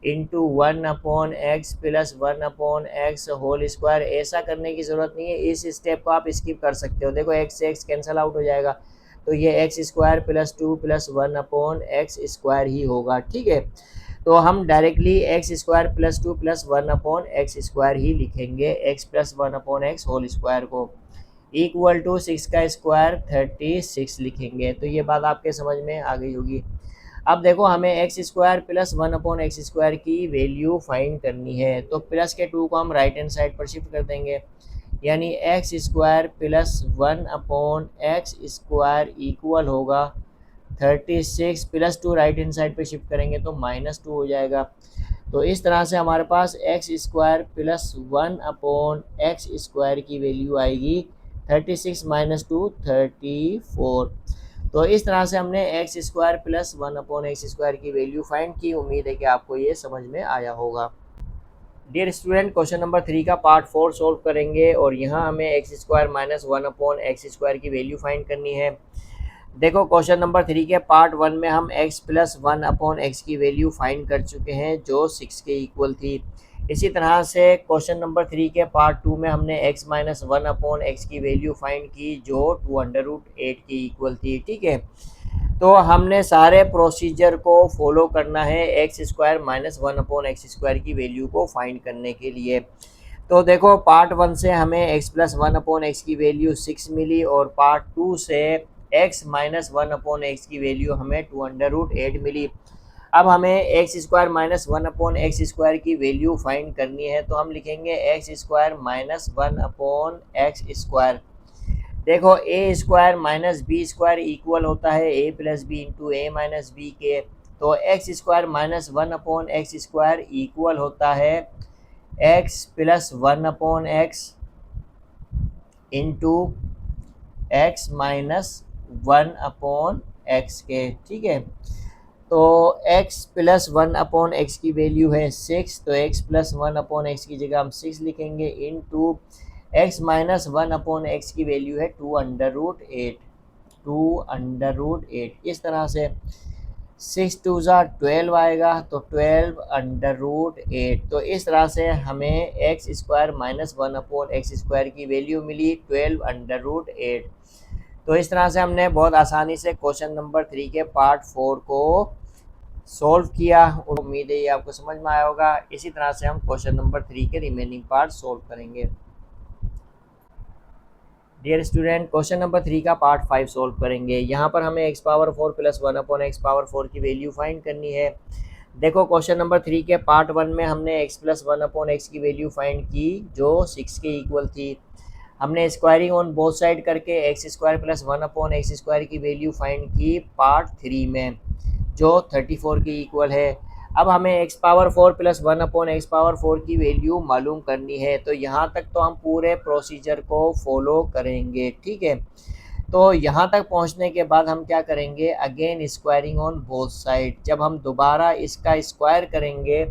into one upon x plus one upon x whole square, ऐसा करने की ज़रूरत नहीं है। इस स्टेप को आप स्किप कर सकते हो। देखो एक्स से एक्स कैंसिल आउट हो जाएगा, तो ये x square plus 2 plus one upon x square ही होगा, ठीक है। तो हम directly x square plus 2 plus one upon x square ही लिखेंगे, x plus one upon x whole square को, इक्वल टू 6 का स्क्वायर 36 लिखेंगे। तो ये बात आपके समझ में आ गई होगी। अब देखो हमें x square plus one upon x square की वैल्यू फाइंड करनी है। तो प्लस के 2 को हम राइट हैंड साइड पर शिफ्ट कर देंगे, यानी x square plus one upon x square equal होगा 36 प्लस 2 राइट हैंड साइड पे शिफ्ट करेंगे तो -2 हो जाएगा। तो इस तरह से हमारे पास x square plus one upon x square की वैल्यू आएगी 36 माइनस 2 34। तो इस तरह से हमने x square plus one upon x square की वैल्यू फाइंड की। उम्मीद है कि आपको ये समझ में आया होगा। डियर स्टूडेंट, क्वेश्चन नंबर 3 का पार्ट 4 सॉल्व करेंगे, और यहाँ हमें x square minus one upon x square की वैल्यू फाइंड करनी है। देखो क्वेश्चन नंबर 3 के पार्ट 1 में हम x प्लस 1 अपॉन एक्स की वैल्यू फाइंड कर चुके हैं जो 6 के इक्वल थी। इसी तरह से क्वेश्चन नंबर 3 के पार्ट 2 में हमने x माइनस 1 अपॉन एक्स की वैल्यू फाइंड की जो 2√8 के इक्वल थी। ठीक है, तो हमने सारे प्रोसीजर को फॉलो करना है x square minus 1 upon x square की वैल्यू को फाइंड करने के लिए। तो देखो पार्ट 1 से हमें x प्लस 1 अपॉन एक्स की वैल्यू 6 मिली और पार्ट 2 से x माइनस 1 अपॉन एक्स की वैल्यू हमें 2√8 मिली। अब हमें x square minus 1 upon x square की वैल्यू फाइंड करनी है, तो हम लिखेंगे x square minus 1 upon x square. देखो a square minus B square equal होता है a plus B into A minus b के। तो x square minus 1 upon x square equal होता है x plus 1 upon x into x minus 1 upon x के। ठीक है, तो x प्लस 1 अपॉन एक्स की वैल्यू है 6, तो x प्लस 1 अपॉन एक्स की जगह हम 6 लिखेंगे into x minus 1 upon x की वैल्यू है 2√8। 2√8 इस तरह से 6 टू ज़ा 12 आएगा, तो 12√8। तो इस तरह से हमें x square minus 1 upon x square की वैल्यू मिली 12√8। तो इस तरह से हमने बहुत आसानी से क्वेश्चन नंबर 3 के पार्ट 4 को सॉल्व किया। उम्मीद है ये आपको समझ में आया होगा। इसी तरह से हम क्वेश्चन नंबर 3 के रिमेनिंग पार्ट सॉल्व करेंगे। डियर स्टूडेंट, क्वेश्चन नंबर 3 का पार्ट 5 सॉल्व करेंगे। यहाँ पर हमें x power 4 plus 1 upon x power 4 की वैल्यू फाइंड करनी है। देखो क्वेश्चन नंबर 3 के पार्ट 1 में हमने x प्लस 1 अपॉन एक्स की वैल्यू फाइंड की जो 6 के इक्वल थी। हमने स्क्वायरिंग ऑन बोथ साइड करके x square plus 1 upon x square की वैल्यू फाइंड की पार्ट 3 में जो 34 के इक्वल है। अब हमें x power 4 plus 1 upon x power 4 की वैल्यू मालूम करनी है, तो यहाँ तक तो हम पूरे प्रोसीजर को फॉलो करेंगे। ठीक है, तो यहाँ तक पहुँचने के बाद हम क्या करेंगे, again squaring on both side. जब हम दोबारा इसका स्क्वायर करेंगे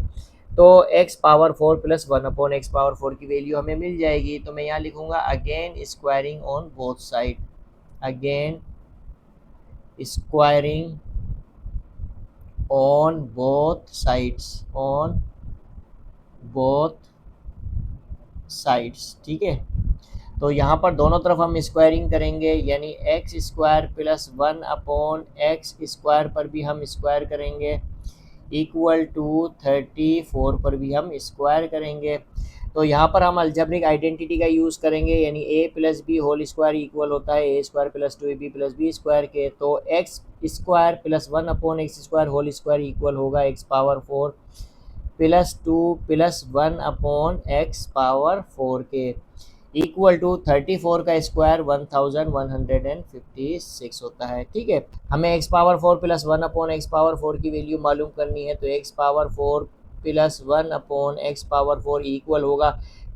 तो x power 4 plus 1 upon x power 4 की वैल्यू हमें मिल जाएगी। तो मैं यहाँ लिखूँगा again squaring on both side. Again squaring on both sides, on both sides। ठीक है, तो यहाँ पर दोनों तरफ हम स्क्वायरिंग करेंगे, यानी x square plus 1 upon x square पर भी हम स्क्वायर करेंगे इक्वल टू 34 पर भी हम स्क्वायर करेंगे। तो यहाँ पर हम अलजेब्रिक आइडेंटिटी का यूज़ करेंगे, यानी a plus b whole square equal होता है ए square plus 2ab plus b square के। तो x square plus 1 upon x square whole square equal होगा x power 4 plus 2 plus 1 upon x power 4 के equal to 34 का square 1156 होता है। ठीक है, हमें x power 4 plus 1 upon x power 4 की वैल्यू मालूम करनी है, तो x power 4 plus 1 upon x power 4 equal होगा,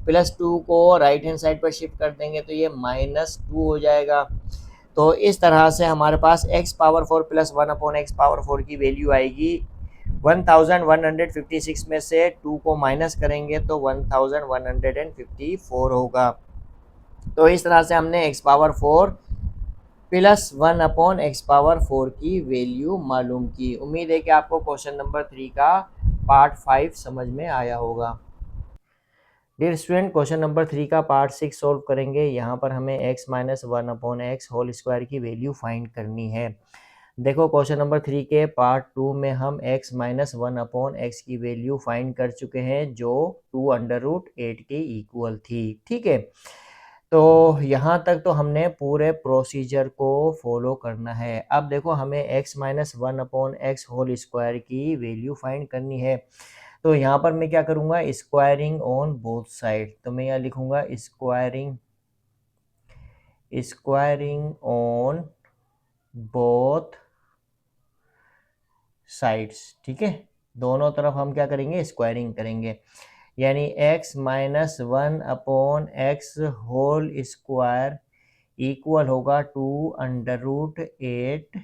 प्लस 2 को राइट हैंड साइड पर शिफ्ट कर देंगे तो ये -2 हो जाएगा। तो इस तरह से हमारे पास x power 4 plus 1 upon x power 4 की वैल्यू आएगी 1156 में से 2 को माइनस करेंगे तो 1154 होगा। तो इस तरह से हमने x power 4 plus 1 upon x power 4 की वैल्यू मालूम की। उम्मीद है कि आपको क्वेश्चन नंबर 3 का पार्ट 5 समझ में आया होगा। डियर स्टूडेंट, क्वेश्चन नंबर 3 का पार्ट 6 सॉल्व करेंगे। यहाँ पर हमें x minus 1 upon x whole square की वैल्यू फाइंड करनी है। देखो क्वेश्चन नंबर 3 के पार्ट 2 में हम x माइनस 1 अपॉन एक्स की वैल्यू फाइंड कर चुके हैं जो 2√8 के इक्वल थी। ठीक है, तो यहाँ तक तो हमने पूरे प्रोसीजर को फॉलो करना है। अब देखो हमें x minus 1 upon x whole square की वैल्यू फाइंड करनी है, तो यहाँ पर मैं क्या करूँगा, स्क्वायरिंग ऑन बोथ साइड। तो मैं यहाँ लिखूँगा स्क्वायरिंग ऑन बोथ साइड्स। ठीक है, दोनों तरफ हम क्या करेंगे, स्क्वायरिंग करेंगे, यानी x minus 1 upon x whole square equal होगा 2√8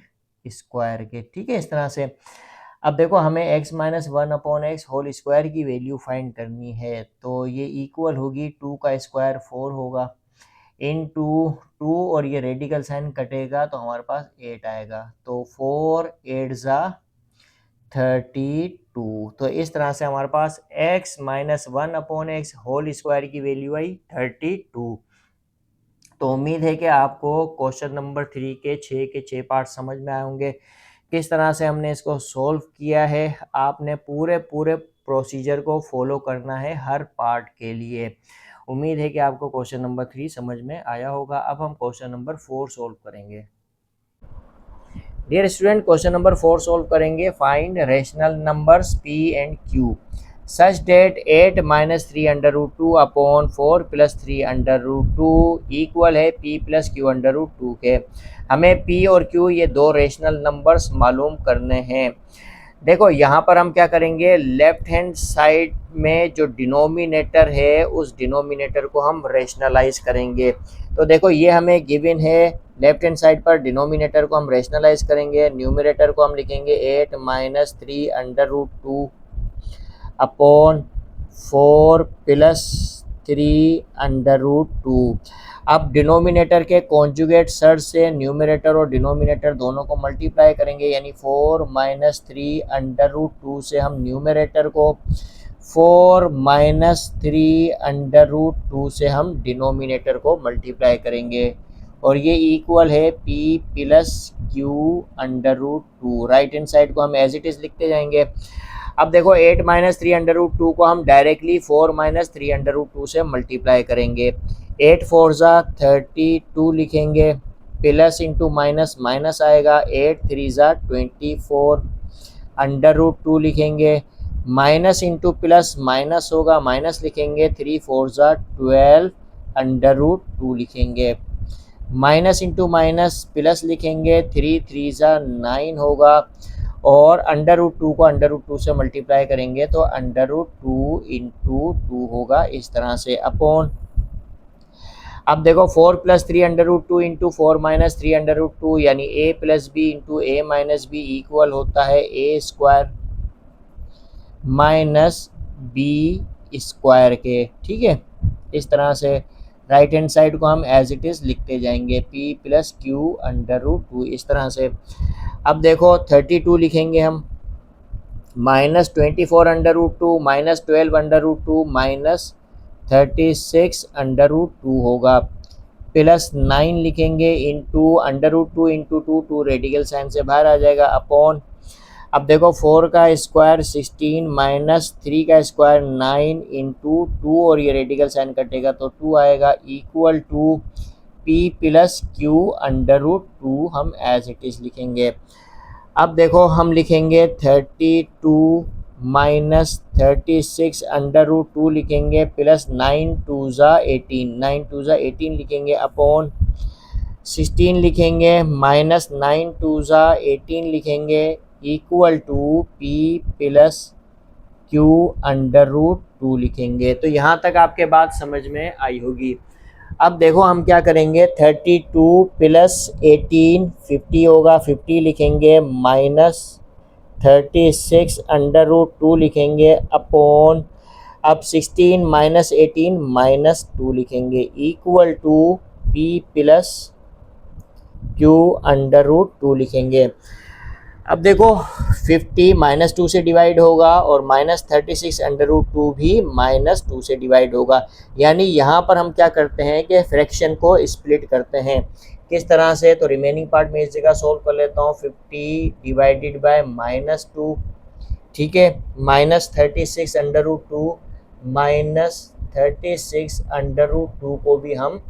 स्क्वायर के। ठीक है, इस तरह से अब देखो हमें x minus 1 upon x whole square की वैल्यू फाइंड करनी है, तो ये इक्वल होगी 2 का स्क्वायर 4 होगा इंटू 2 और ये रेडिकल साइन कटेगा तो हमारे पास 8 आएगा। तो 4 8 ज़ा 32। तो इस तरह से हमारे पास x minus 1/x whole square की वैल्यू आई 32। तो उम्मीद है कि आपको क्वेश्चन नंबर 3 के 6 पार्ट समझ में आए होंगे। किस तरह से हमने इसको सॉल्व किया है, आपने पूरे प्रोसीजर को फॉलो करना है हर पार्ट के लिए। उम्मीद है कि आपको क्वेश्चन नंबर 3 समझ में आया होगा। अब हम क्वेश्चन नंबर 4 सॉल्व करेंगे। Dear student, question number 4 solve करेंगे। Find rational numbers p and q such that 8 minus 3 under root 2 upon 4 plus 3 under root 2 equal है p plus Q under root 2 के। हमें p और q ये दो rational numbers मालूम करने हैं। देखो यहाँ पर हम क्या करेंगे, लेफ्ट हैंड साइड में जो डिनोमिनेटर है उस डिनोमिनेटर को हम रेशनलाइज करेंगे। तो देखो ये हमें गिवन है, लेफ्ट हैंड साइड पर डिनोमिनेटर को हम रेशनलाइज करेंगे। न्यूमरेटर को हम लिखेंगे 8 minus 3 under root 2 upon 4 plus 3 under root 2। अब डिनोमिनेटर के कॉन्जुगेट सर से न्यूमरेटर और डिनोमिनेटर दोनों को मल्टीप्लाई करेंगे, यानी 4 माइनस 3 अंडर रूट 2 से हम न्यूमरेटर को 4 माइनस 3 अंडर रूट 2 से हम डिनोमिनेटर को मल्टीप्लाई करेंगे और ये इक्वल है p plus Q under root 2। Right hand side को हम एज इट इज़ लिखते जाएंगे। अब देखो 8 माइनस 3 अंडर रूट 2 को हम डायरेक्टली 4 माइनस 3 अंडर रूट 2 से मल्टीप्लाई करेंगे। 8 4 ज़ा 32 लिखेंगे, प्लस इंटू माइनस माइनस आएगा, 8 3 ज़ा 24 अंडर रूट 2 लिखेंगे, माइनस इंटू प्लस माइनस होगा, माइनस लिखेंगे, 3 4 ज़ा 12 अंडर रूट 2 लिखेंगे, माइनस इंटू माइनस प्लस लिखेंगे, 3 3 ज़ा 9 होगा और अंडर रूट 2 को अंडर रूट 2 से मल्टीप्लाई करेंगे तो अंडर रूट 2 इंटू 2 होगा, इस तरह से अपॉन। अब देखो 4 plus 3 under root 2 into 4 minus 3 under root 2 यानी a plus B into A minus B equal होता है a square minus B square के। ठीक है, इस तरह से राइट हैंड साइड को हम एज इट इज़ लिखते जाएंगे p plus Q under root 2, इस तरह से। अब देखो 32 लिखेंगे हम, minus 24 under root 2 minus 12 under root 2 minus 36 under root 2 होगा, प्लस 9 लिखेंगे into under root 2 into 2 radical sign से बाहर आ जाएगा, अपॉन। अब देखो 4 का स्क्वायर 16 माइनस 3 का स्क्वायर 9 इंटू 2 और ये रेडिकल साइन कटेगा तो 2 आएगा, equal to p plus Q under root 2 हम एज इट इज़ लिखेंगे। अब देखो हम लिखेंगे 32 माइनस 36 अंडर रूट 2 लिखेंगे, प्लस 9 2 ज़ा 18 9 2 ज़ा 18 लिखेंगे, अपॉन 16 लिखेंगे, माइनस 9 2 ज़ा 18 लिखेंगे, equal to p plus Q under root 2 लिखेंगे। तो यहाँ तक आपके बात समझ में आई होगी। अब देखो हम क्या करेंगे, 32 प्लस 18 50 होगा, 50 लिखेंगे, माइनस 36 अंडर रूट 2 लिखेंगे, अपॉन। अब 16 माइनस 18 माइनस 2 लिखेंगे, equal to p plus Q under root 2 लिखेंगे। अब देखो 50 माइनस 2 से डिवाइड होगा और माइनस 36 अंडर रूट 2 भी माइनस 2 से डिवाइड होगा, यानी यहाँ पर हम क्या करते हैं कि फ्रैक्शन को स्प्लिट करते हैं। किस तरह से, तो रिमेनिंग पार्ट में इस जगह सोल्व कर लेता हूँ, 50 डिवाइडेड बाय माइनस 2, ठीक है, minus 36 under root 2 minus 36 under root 2 को भी हम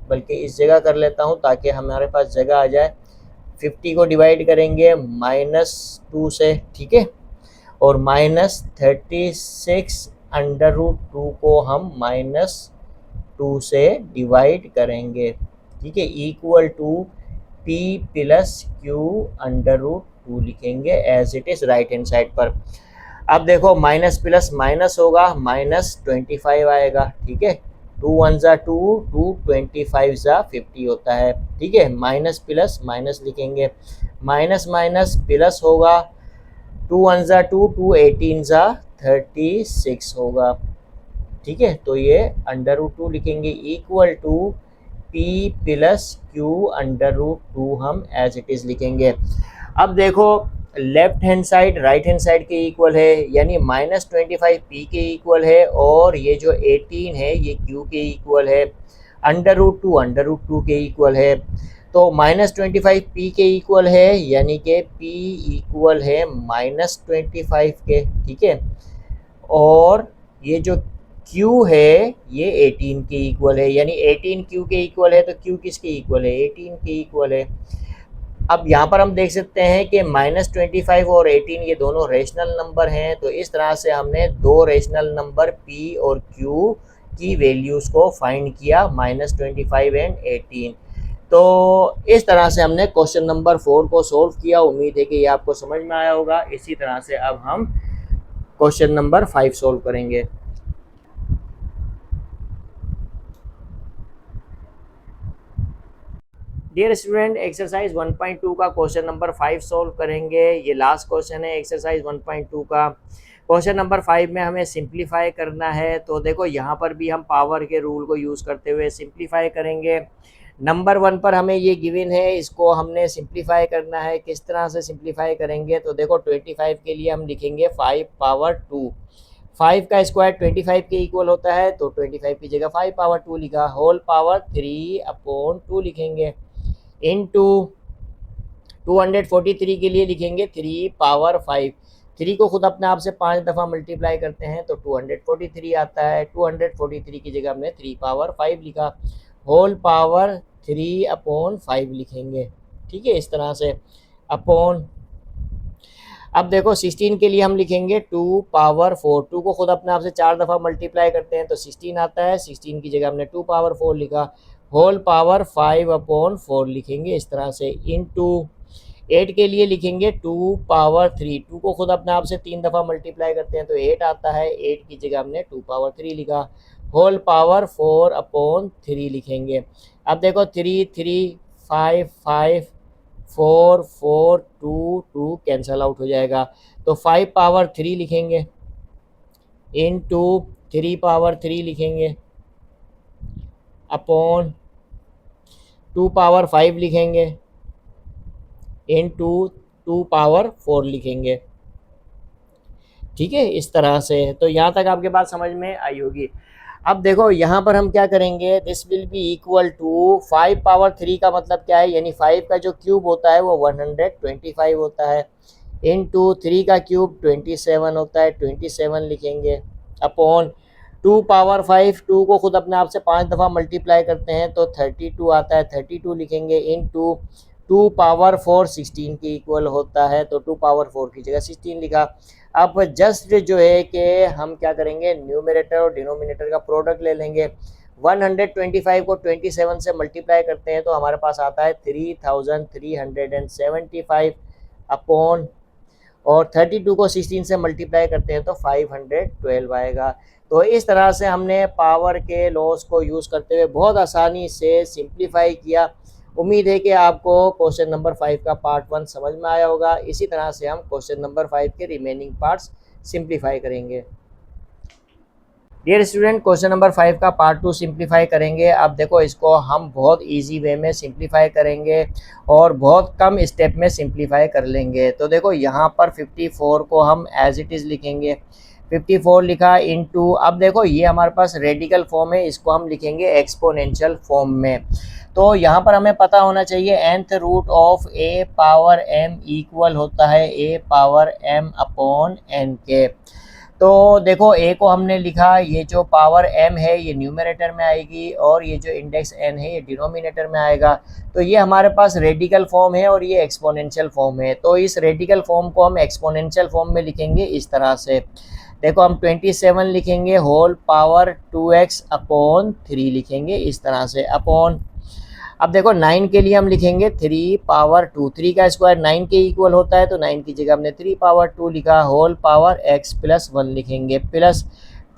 बल्कि इस जगह कर लेता हूँ ताकि हमारे पास जगह आ जाए। 50 को डिवाइड करेंगे माइनस 2 से, ठीक है, और माइनस 36 अंडर रूट 2 को हम माइनस 2 से डिवाइड करेंगे, ठीक है, equal to p plus Q under root 2 लिखेंगे as it is right hand side पर। अब देखो माइनस प्लस माइनस होगा, माइनस 25 आएगा, ठीक है, 2 1 ज़ा 2 2 25 ज़ा 50 होता है, ठीक है, माइनस प्लस माइनस लिखेंगे, माइनस माइनस प्लस होगा, 2 1 ज़ा 2 2 18 ज़ा 36 होगा, ठीक है, तो ये अंडर रूट 2 लिखेंगे, equal to P plus Q under root 2 हम एज इट इज़ लिखेंगे। अब देखो left hand side right hand side के इक्वल है, यानी -25 पी के इक्वल है, और ये जो 18 है ये क्यू के इक्वल है, अंडर रूट टू के इक्वल है। तो -25 पी के इक्वल है, यानी कि पी इक्वल है -25 के, ठीक है। और ये जो Q है ये 18 के इक्वल है, यानी 18 Q के इक्वल है, तो Q किसके इक्वल है, 18 के इक्वल है। अब यहाँ पर हम देख सकते हैं कि -25 और 18 ये दोनों रेशनल नंबर हैं, तो इस तरह से हमने दो रेशनल नंबर P और Q की वैल्यूज़ को फाइंड किया, -25 एंड 18। तो इस तरह से हमने क्वेश्चन नंबर 4 को सोल्व किया। उम्मीद है कि ये आपको समझ में आया होगा। इसी तरह से अब हम क्वेश्चन नंबर 5 सोल्व करेंगे। डियर स्टूडेंट, एक्सरसाइज 1.2 का क्वेश्चन नंबर 5 सोल्व करेंगे। ये लास्ट क्वेश्चन है एक्सरसाइज 1.2 का। क्वेश्चन नंबर 5 में हमें सिंप्लीफाई करना है, तो देखो यहाँ पर भी हम पावर के रूल को यूज़ करते हुए सिंप्लीफाई करेंगे। नंबर 1 पर हमें ये गिवन है, इसको हमने सिंप्लीफाई करना है। किस तरह से सिंप्लीफाई करेंगे, तो देखो 25 के लिए हम लिखेंगे 5 पावर 2। 5 का स्क्वायर 25 के इक्वल होता है, तो 25 की जगह 5 पावर 2 लिखा, होल पावर 3/2 लिखेंगे, इनटू 243 के लिए लिखेंगे 3 पावर 5। 3 को खुद अपने आप से 5 दफ़ा मल्टीप्लाई करते हैं तो 243 आता है। 243 की जगह हमने 3 पावर 5 लिखा, होल पावर 3/5 लिखेंगे, ठीक है, इस तरह से अपॉन। अब देखो 16 के लिए हम लिखेंगे 2 पावर 4। 2 को खुद अपने आप से 4 दफ़ा मल्टीप्लाई करते हैं तो 16 आता है। 16 की जगह हमने 2 पावर 4 लिखा, होल पावर 5/4 लिखेंगे, इस तरह से। इनटू 8 के लिए लिखेंगे 2 पावर 3। 2 को खुद अपने आप से 3 दफ़ा मल्टीप्लाई करते हैं तो 8 आता है। 8 की जगह हमने 2 पावर 3 लिखा, होल पावर 4/3 लिखेंगे। अब देखो 3 3 5 5 4 4 2 2 कैंसल आउट हो जाएगा, तो 5 पावर 3 लिखेंगे, इनटू 3 पावर 3 लिखेंगे, अपॉन 2 पावर 5 लिखेंगे, इनटू 2 पावर 4 लिखेंगे, ठीक है, इस तरह से। तो यहाँ तक आपके बात समझ में आई होगी। अब देखो यहाँ पर हम क्या करेंगे, this will be equal to 5 power 3 का मतलब क्या है, यानी 5 का जो क्यूब होता है वो 125 होता है, इनटू 3 का क्यूब 27 होता है, 27 लिखेंगे, अपॉन 2 पावर 5। 2 को खुद अपने आप से 5 दफ़ा मल्टीप्लाई करते हैं तो 32 आता है, 32 लिखेंगे, इनटू 2 पावर 4 16 के इक्वल होता है, तो 2 पावर 4 की जगह 16 लिखा। अब जस्ट जो है कि हम क्या करेंगे, न्यूमरेटर और डिनोमिनेटर का प्रोडक्ट ले लेंगे। 125 को 27 से मल्टीप्लाई करते हैं तो हमारे पास आता है 3375 अपॉन, और 32 को 16 से मल्टीप्लाई करते हैं तो 512 आएगा। तो इस तरह से हमने पावर के लॉस को यूज़ करते हुए बहुत आसानी से सिंप्लीफाई किया। उम्मीद है कि आपको क्वेश्चन नंबर 5 का पार्ट 1 समझ में आया होगा। इसी तरह से हम क्वेश्चन नंबर 5 के रिमेनिंग पार्ट्स सिंप्लीफाई करेंगे। डियर स्टूडेंट, क्वेश्चन नंबर 5 का पार्ट 2 सिंप्लीफाई करेंगे। अब देखो इसको हम बहुत इजी वे में सिंप्लीफाई करेंगे और बहुत कम स्टेप में सिंप्लीफाई कर लेंगे। तो देखो यहाँ पर 54 को हम एज इट इज़ लिखेंगे, 54 लिखा, इनटू, अब देखो ये हमारे पास रेडिकल फॉर्म है, इसको हम लिखेंगे एक्सपोनेंशियल फॉर्म में। तो यहाँ पर हमें पता होना चाहिए nth root of a power m equal होता है a power m upon n के। तो देखो a को हमने लिखा, ये जो पावर m है ये न्यूमरेटर में आएगी और ये जो इंडेक्स n है ये डिनोमिनेटर में आएगा। तो ये हमारे पास रेडिकल फॉर्म है और ये एक्सपोनेंशियल फॉर्म है। तो इस रेडिकल फॉर्म को हम एक्सपोनेंशियल फॉर्म में लिखेंगे इस तरह से। देखो हम 27 लिखेंगे, होल पावर 2x अपॉन 3 लिखेंगे, इस तरह से, अपॉन। अब देखो 9 के लिए हम लिखेंगे 3 पावर 2। 3 का स्क्वायर 9 के इक्वल होता है तो 9 की जगह हमने 3 पावर 2 लिखा, होल पावर x प्लस 1 लिखेंगे, प्लस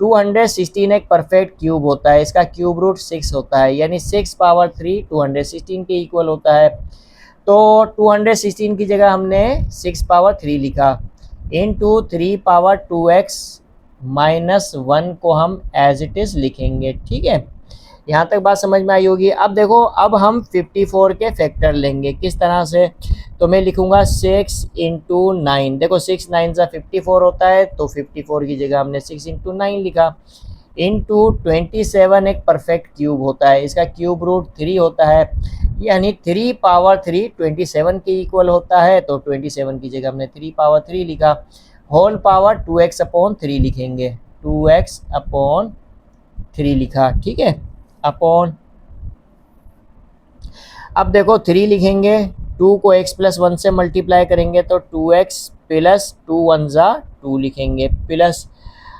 216 एक परफेक्ट क्यूब होता है, इसका क्यूब रूट 6 होता है, यानी 6 पावर 3 216 के इक्वल होता है। तो 216 की जगह हमने 6 पावर 3 लिखा, इनटू 3 पावर 2x माइनस 1 को हम एज इट इज़ लिखेंगे, ठीक है। यहाँ तक बात समझ में आई होगी। अब देखो, अब हम 54 के फैक्टर लेंगे। किस तरह से? तो मैं लिखूंगा 6 इंटू 9। देखो 6 9 सा 54 होता है, तो 54 की जगह हमने 6 इंटू 9 लिखा। इंटू 27 एक परफेक्ट क्यूब होता है, इसका क्यूब रूट 3 होता है, यानी 3 पावर 3 27 के इक्वल होता है, तो 27 की जगह हमने 3 पावर 3 लिखा। होल पावर 2x अपॉन 3 लिखेंगे, 2x अपॉन 3 लिखा, ठीक है, अपॉन। अब देखो 3 लिखेंगे, 2 को x प्लस 1 से मल्टीप्लाई करेंगे तो 2x प्लस 2 1 ज़ा 2 लिखेंगे, प्लस।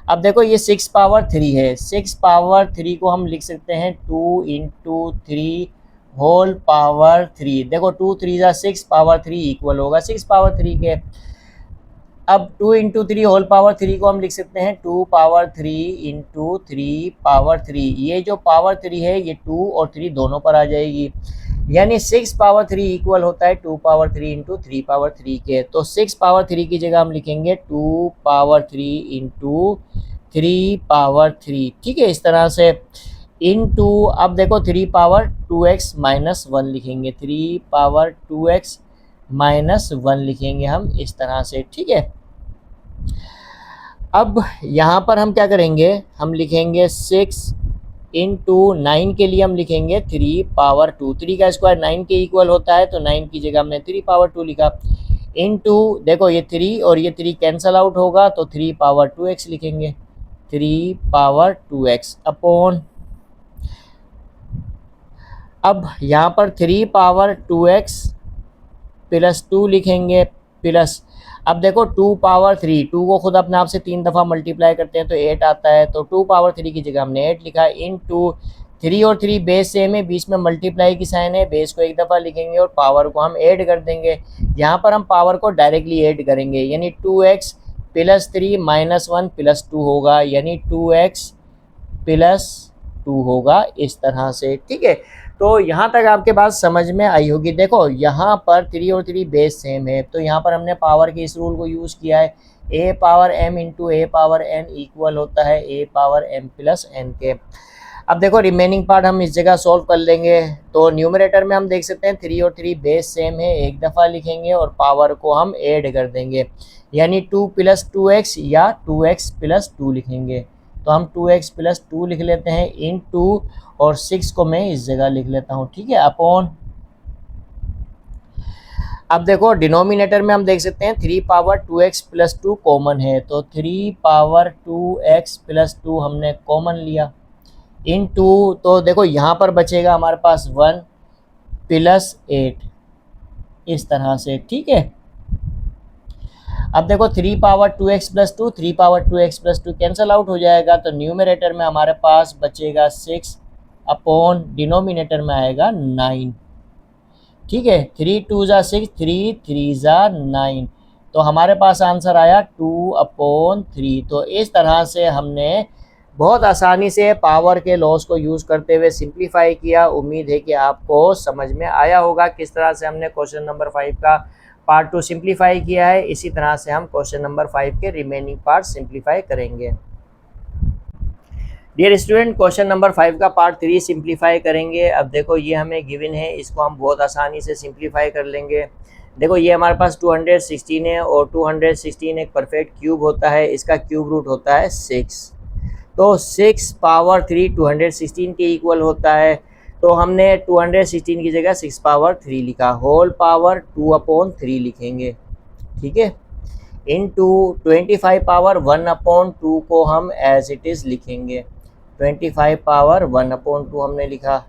अब देखो ये 6 पावर 3 है, 6 पावर 3 को हम लिख सकते हैं 2 इंटू 3 होल पावर 3। देखो 2 3 ज़ा 6 पावर 3 इक्वल होगा 6 पावर 3 के। अब 2 इंटू 3 होल पावर 3 को हम लिख सकते हैं 2 पावर 3 इंटू 3 पावर 3। ये जो पावर 3 है ये 2 और 3 दोनों पर आ जाएगी, यानी 6 पावर 3 इक्वल होता है 2 पावर 3 इंटू 3 पावर 3 के। तो 6 पावर 3 की जगह हम लिखेंगे 2 पावर 3 इंटू 3 पावर 3, ठीक है, इस तरह से। इंटू, अब देखो 3 पावर 2x माइनस 1 लिखेंगे, 3 पावर 2x माइनस 1 लिखेंगे हम इस तरह से, ठीक है। अब यहाँ पर हम क्या करेंगे, हम लिखेंगे 6 इंटू 9 के लिए हम लिखेंगे 3 पावर 2। 3 का स्क्वायर 9 के इक्वल होता है, तो 9 की जगह हमने 3 पावर 2 लिखा। इंटू, देखो ये 3 और ये 3 कैंसल आउट होगा, तो 3 पावर 2x लिखेंगे, 3 पावर 2x अपॉन। अब यहाँ पर 3 पावर 2x प्लस 2 लिखेंगे, प्लस। अब देखो 2 पावर 3, 2 को खुद अपने आप से 3 दफ़ा मल्टीप्लाई करते हैं तो 8 आता है, तो 2 पावर 3 की जगह हमने 8 लिखा। इंटू 3 और 3 बेस सेम है, बीच में मल्टीप्लाई की साइन है, बेस को एक दफ़ा लिखेंगे और पावर को हम ऐड कर देंगे। यहाँ पर हम पावर को डायरेक्टली ऐड करेंगे, यानी 2x प्लस 3 माइनस 1 प्लस 2 होगा, यानी 2x प्लस 2 होगा इस तरह से, ठीक है। तो यहाँ तक आपके बात समझ में आई होगी। देखो यहाँ पर 3 और 3 बेस सेम है, तो यहाँ पर हमने पावर के इस रूल को यूज़ किया है, a power m into A power n equal होता है a power m plus n के। अब देखो रिमेनिंग पार्ट हम इस जगह सॉल्व कर लेंगे, तो न्यूमरेटर में हम देख सकते हैं 3 और 3 बेस सेम है, एक दफ़ा लिखेंगे और पावर को हम ऐड कर देंगे, यानी 2 प्लस 2x या 2x प्लस 2 लिखेंगे। तो हम 2x प्लस 2 लिख लेते हैं, इन 2 और 6 को मैं इस जगह लिख लेता हूँ, ठीक है, अपॉन। अब देखो डिनोमिनेटर में हम देख सकते हैं 3 पावर 2x प्लस 2 कॉमन है, तो 3 पावर 2x प्लस 2 हमने कॉमन लिया। इन 2, तो देखो यहाँ पर बचेगा हमारे पास 1 प्लस 8 इस तरह से, ठीक है। अब देखो 3 power 2x plus 2, 3 power 2x plus 2 cancel out हो जाएगा, तो न्यूमरेटर में हमारे पास बचेगा 6 अपॉन, डिनोमिनेटर में आएगा 9, ठीक है। 3 2 ज़ा 6, 3 3 ज़ा 9, तो हमारे पास आंसर आया 2 अपॉन 3। तो इस तरह से हमने बहुत आसानी से पावर के लॉस को यूज़ करते हुए सिंप्लीफाई किया। उम्मीद है कि आपको समझ में आया होगा किस तरह से हमने क्वेश्चन नंबर 5 का पार्ट 2 सिंप्लीफाई किया है। इसी तरह से हम क्वेश्चन नंबर 5 के रिमेनिंग पार्ट सिंप्लीफाई करेंगे। डियर स्टूडेंट, क्वेश्चन नंबर 5 का पार्ट 3 सिंप्लीफाई करेंगे। अब देखो ये हमें गिवन है, इसको हम बहुत आसानी से सिंप्लीफाई कर लेंगे। देखो ये हमारे पास 216 है और 216 एक परफेक्ट क्यूब होता है, इसका क्यूब रूट होता है 6, तो 6 पावर 3 216 के इक्वल होता है, तो हमने 216 की जगह 6 पावर 3 लिखा, होल पावर 2 अपॉन 3 लिखेंगे, ठीक है। इनटू 25 पावर 1 अपॉन 2 को हम एज इट इज़ लिखेंगे, 25 पावर 1 अपॉन 2 हमने लिखा।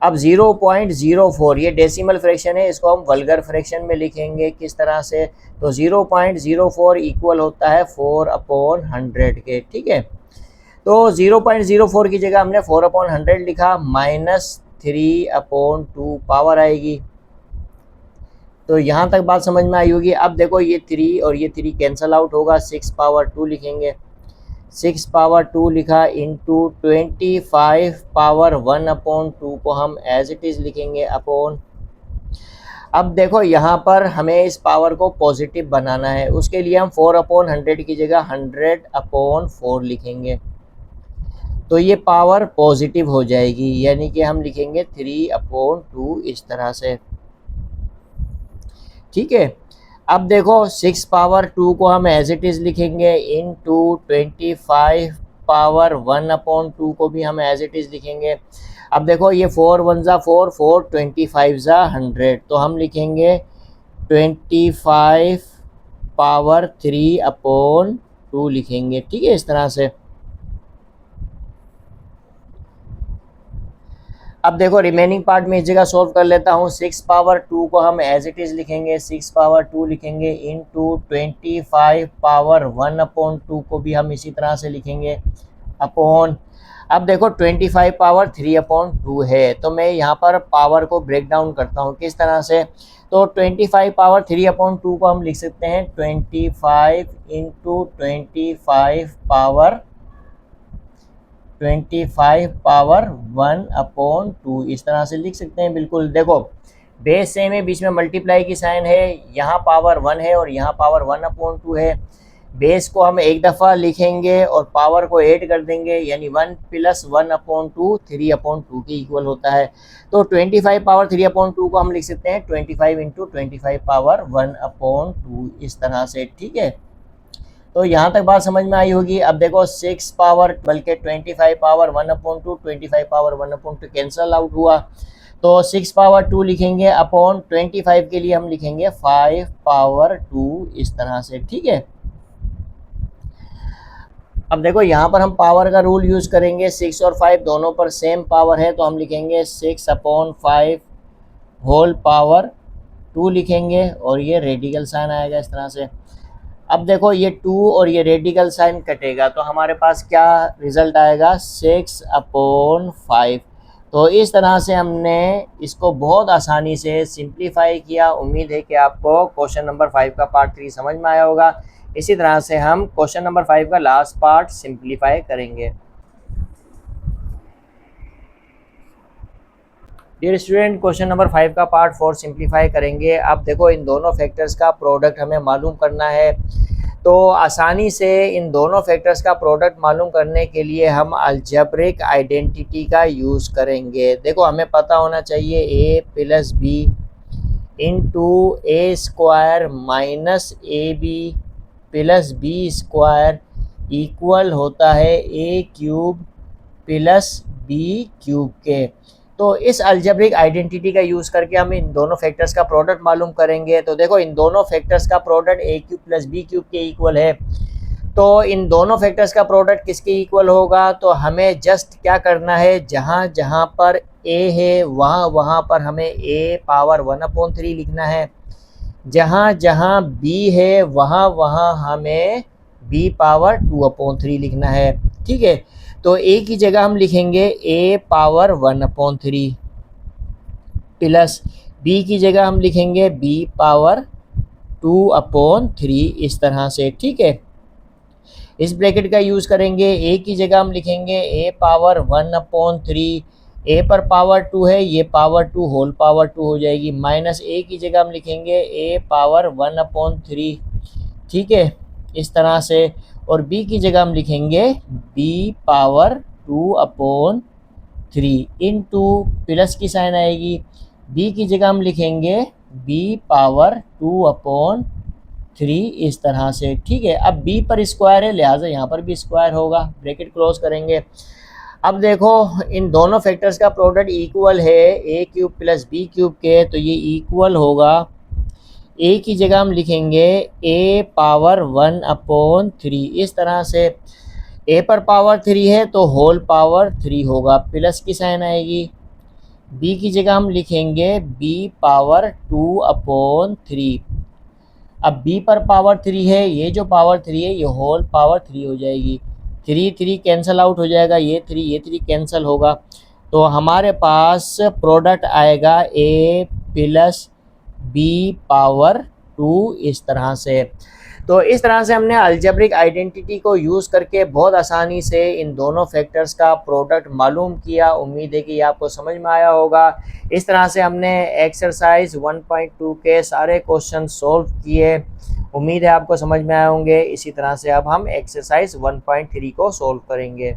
अब 0.04 ये डेसिमल फ्रैक्शन है, इसको हम वल्गर फ्रैक्शन में लिखेंगे किस तरह से, तो 0.04 इक्वल होता है 4 अपॉन 100 के, ठीक है। तो 0.04 की जगह हमने 4 अपॉन 100 लिखा, -3 अपॉन 2 पावर आएगी। तो यहाँ तक बात समझ में आई होगी। अब देखो ये 3 और ये 3 कैंसल आउट होगा, 6 पावर 2 लिखेंगे, 6 पावर 2 लिखा, इंटू 25 पावर 1 अपॉन 2 को हम एज इट इज़ लिखेंगे, अपॉन। अब देखो यहाँ पर हमें इस पावर को पॉजिटिव बनाना है, उसके लिए हम 4 अपॉन 100 की जगह 100 अपॉन 4 लिखेंगे, तो ये पावर पॉजिटिव हो जाएगी, यानी कि हम लिखेंगे 3/2 इस तरह से। ठीक है, अब देखो 6/2 को हम एज इट इज़ लिखेंगे इनटू 25/1/2 को भी हम एज इट इज़ लिखेंगे। अब देखो ये 4 1 ज़ा 4, 4 25 ज़ा 100, तो हम लिखेंगे 25/3/2 लिखेंगे। ठीक है, इस तरह से। अब देखो रिमेनिंग पार्ट में इस जगह सोल्व कर लेता हूँ। 6/2 को हम एज इट इज़ लिखेंगे, 6/2 लिखेंगे इनटू 25/1/2 को भी हम इसी तरह से लिखेंगे अपॉन। अब देखो 25/3/2 है, तो मैं यहाँ पर पावर को ब्रेक डाउन करता हूँ किस तरह से। तो 25/3/2 को हम लिख सकते हैं 25 इंटू 25/1/2 इस तरह से लिख सकते हैं। बिल्कुल, देखो बेस सेम है, बीच में मल्टीप्लाई की साइन है, यहाँ पावर 1 है और यहाँ पावर 1/2 है। बेस को हम एक दफ़ा लिखेंगे और पावर को ऐड कर देंगे, यानी 1 + 1/2 3/2 के इक्वल होता है। तो 25/3/2 को हम लिख सकते हैं 25 इंटू 25/1/2 इस तरह से। ठीक है, तो यहाँ तक बात समझ में आई होगी। अब देखो 6 पावर बल्कि 25/1/2 25/1/2 कैंसल आउट हुआ, तो 6/2 लिखेंगे अपॉन 25 के लिए हम लिखेंगे 5/2 इस तरह से। ठीक है, अब देखो यहाँ पर हम पावर का रूल यूज़ करेंगे। 6 और 5 दोनों पर सेम पावर है, तो हम लिखेंगे 6/5 होल पावर 2 लिखेंगे और ये रेडिकल साइन आएगा इस तरह से। अब देखो ये 2 और ये रेडिकल साइन कटेगा, तो हमारे पास क्या रिज़ल्ट आएगा 6/5। तो इस तरह से हमने इसको बहुत आसानी से सिंप्लीफाई किया। उम्मीद है कि आपको क्वेश्चन नंबर 5 का पार्ट 3 समझ में आया होगा। इसी तरह से हम क्वेश्चन नंबर 5 का लास्ट पार्ट सिंप्लीफाई करेंगे। डियर स्टूडेंट, क्वेश्चन नंबर 5 का पार्ट 4 सिंप्लीफाई करेंगे। अब देखो इन दोनों फैक्टर्स का प्रोडक्ट हमें मालूम करना है, तो आसानी से इन दोनों फैक्टर्स का प्रोडक्ट मालूम करने के लिए हम अलजेब्रिक आइडेंटिटी का यूज़ करेंगे। देखो हमें पता होना चाहिए a + b into a² minus ab + b² equal होता है a³ + b³ के। तो इस अलजेब्रिक आइडेंटिटी का यूज़ करके हम इन दोनों फैक्टर्स का प्रोडक्ट मालूम करेंगे। तो देखो इन दोनों फैक्टर्स का प्रोडक्ट a³ + b³ के इक्वल है, तो इन दोनों फैक्टर्स का प्रोडक्ट किसके इक्वल होगा। तो हमें जस्ट क्या करना है, जहाँ जहाँ पर a है वहाँ पर हमें a 1/3 लिखना है, जहाँ जहाँ b है वहाँ हमें b 2/3 लिखना है। ठीक है, तो a की जगह हम लिखेंगे a 1/3 प्लस b की जगह हम लिखेंगे b 2/3 इस तरह से। ठीक है, इस ब्रैकेट का यूज़ करेंगे। a की जगह हम लिखेंगे a 1/3, a पर पावर 2 है, ये पावर 2 होल पावर 2 हो जाएगी, माइनस a की जगह हम लिखेंगे a 1/3। ठीक है, इस तरह से। और b की जगह हम लिखेंगे b 2/3 इंटू प्लस की साइन आएगी, b की जगह हम लिखेंगे b 2/3 इस तरह से। ठीक है, अब b पर स्क्वायर है, लिहाजा यहाँ पर भी स्क्वायर होगा, ब्रैकेट क्लोज करेंगे। अब देखो इन दोनों फैक्टर्स का प्रोडक्ट इक्वल है a³ + b³ के, तो ये इक्वल होगा, a की जगह हम लिखेंगे a 1/3 इस तरह से। a पर पावर 3 है तो होल पावर 3 होगा, प्लस की साइन आएगी। b की जगह हम लिखेंगे b 2/3। अब b पर पावर 3 है, ये जो पावर 3 है ये होल पावर 3 हो जाएगी, 3 कैंसिल आउट हो जाएगा, ये 3 कैंसिल होगा, तो हमारे पास प्रोडक्ट आएगा a + b/2 इस तरह से। तो इस तरह से हमने अलजेब्रिक आइडेंटिटी को यूज़ करके बहुत आसानी से इन दोनों फैक्टर्स का प्रोडक्ट मालूम किया। उम्मीद है कि ये आपको समझ में आया होगा। इस तरह से हमने एक्सरसाइज 1.2 के सारे क्वेश्चन सॉल्व किए। उम्मीद है आपको समझ में आए होंगे। इसी तरह से अब हम एक्सरसाइज 1.3 को सॉल्व करेंगे।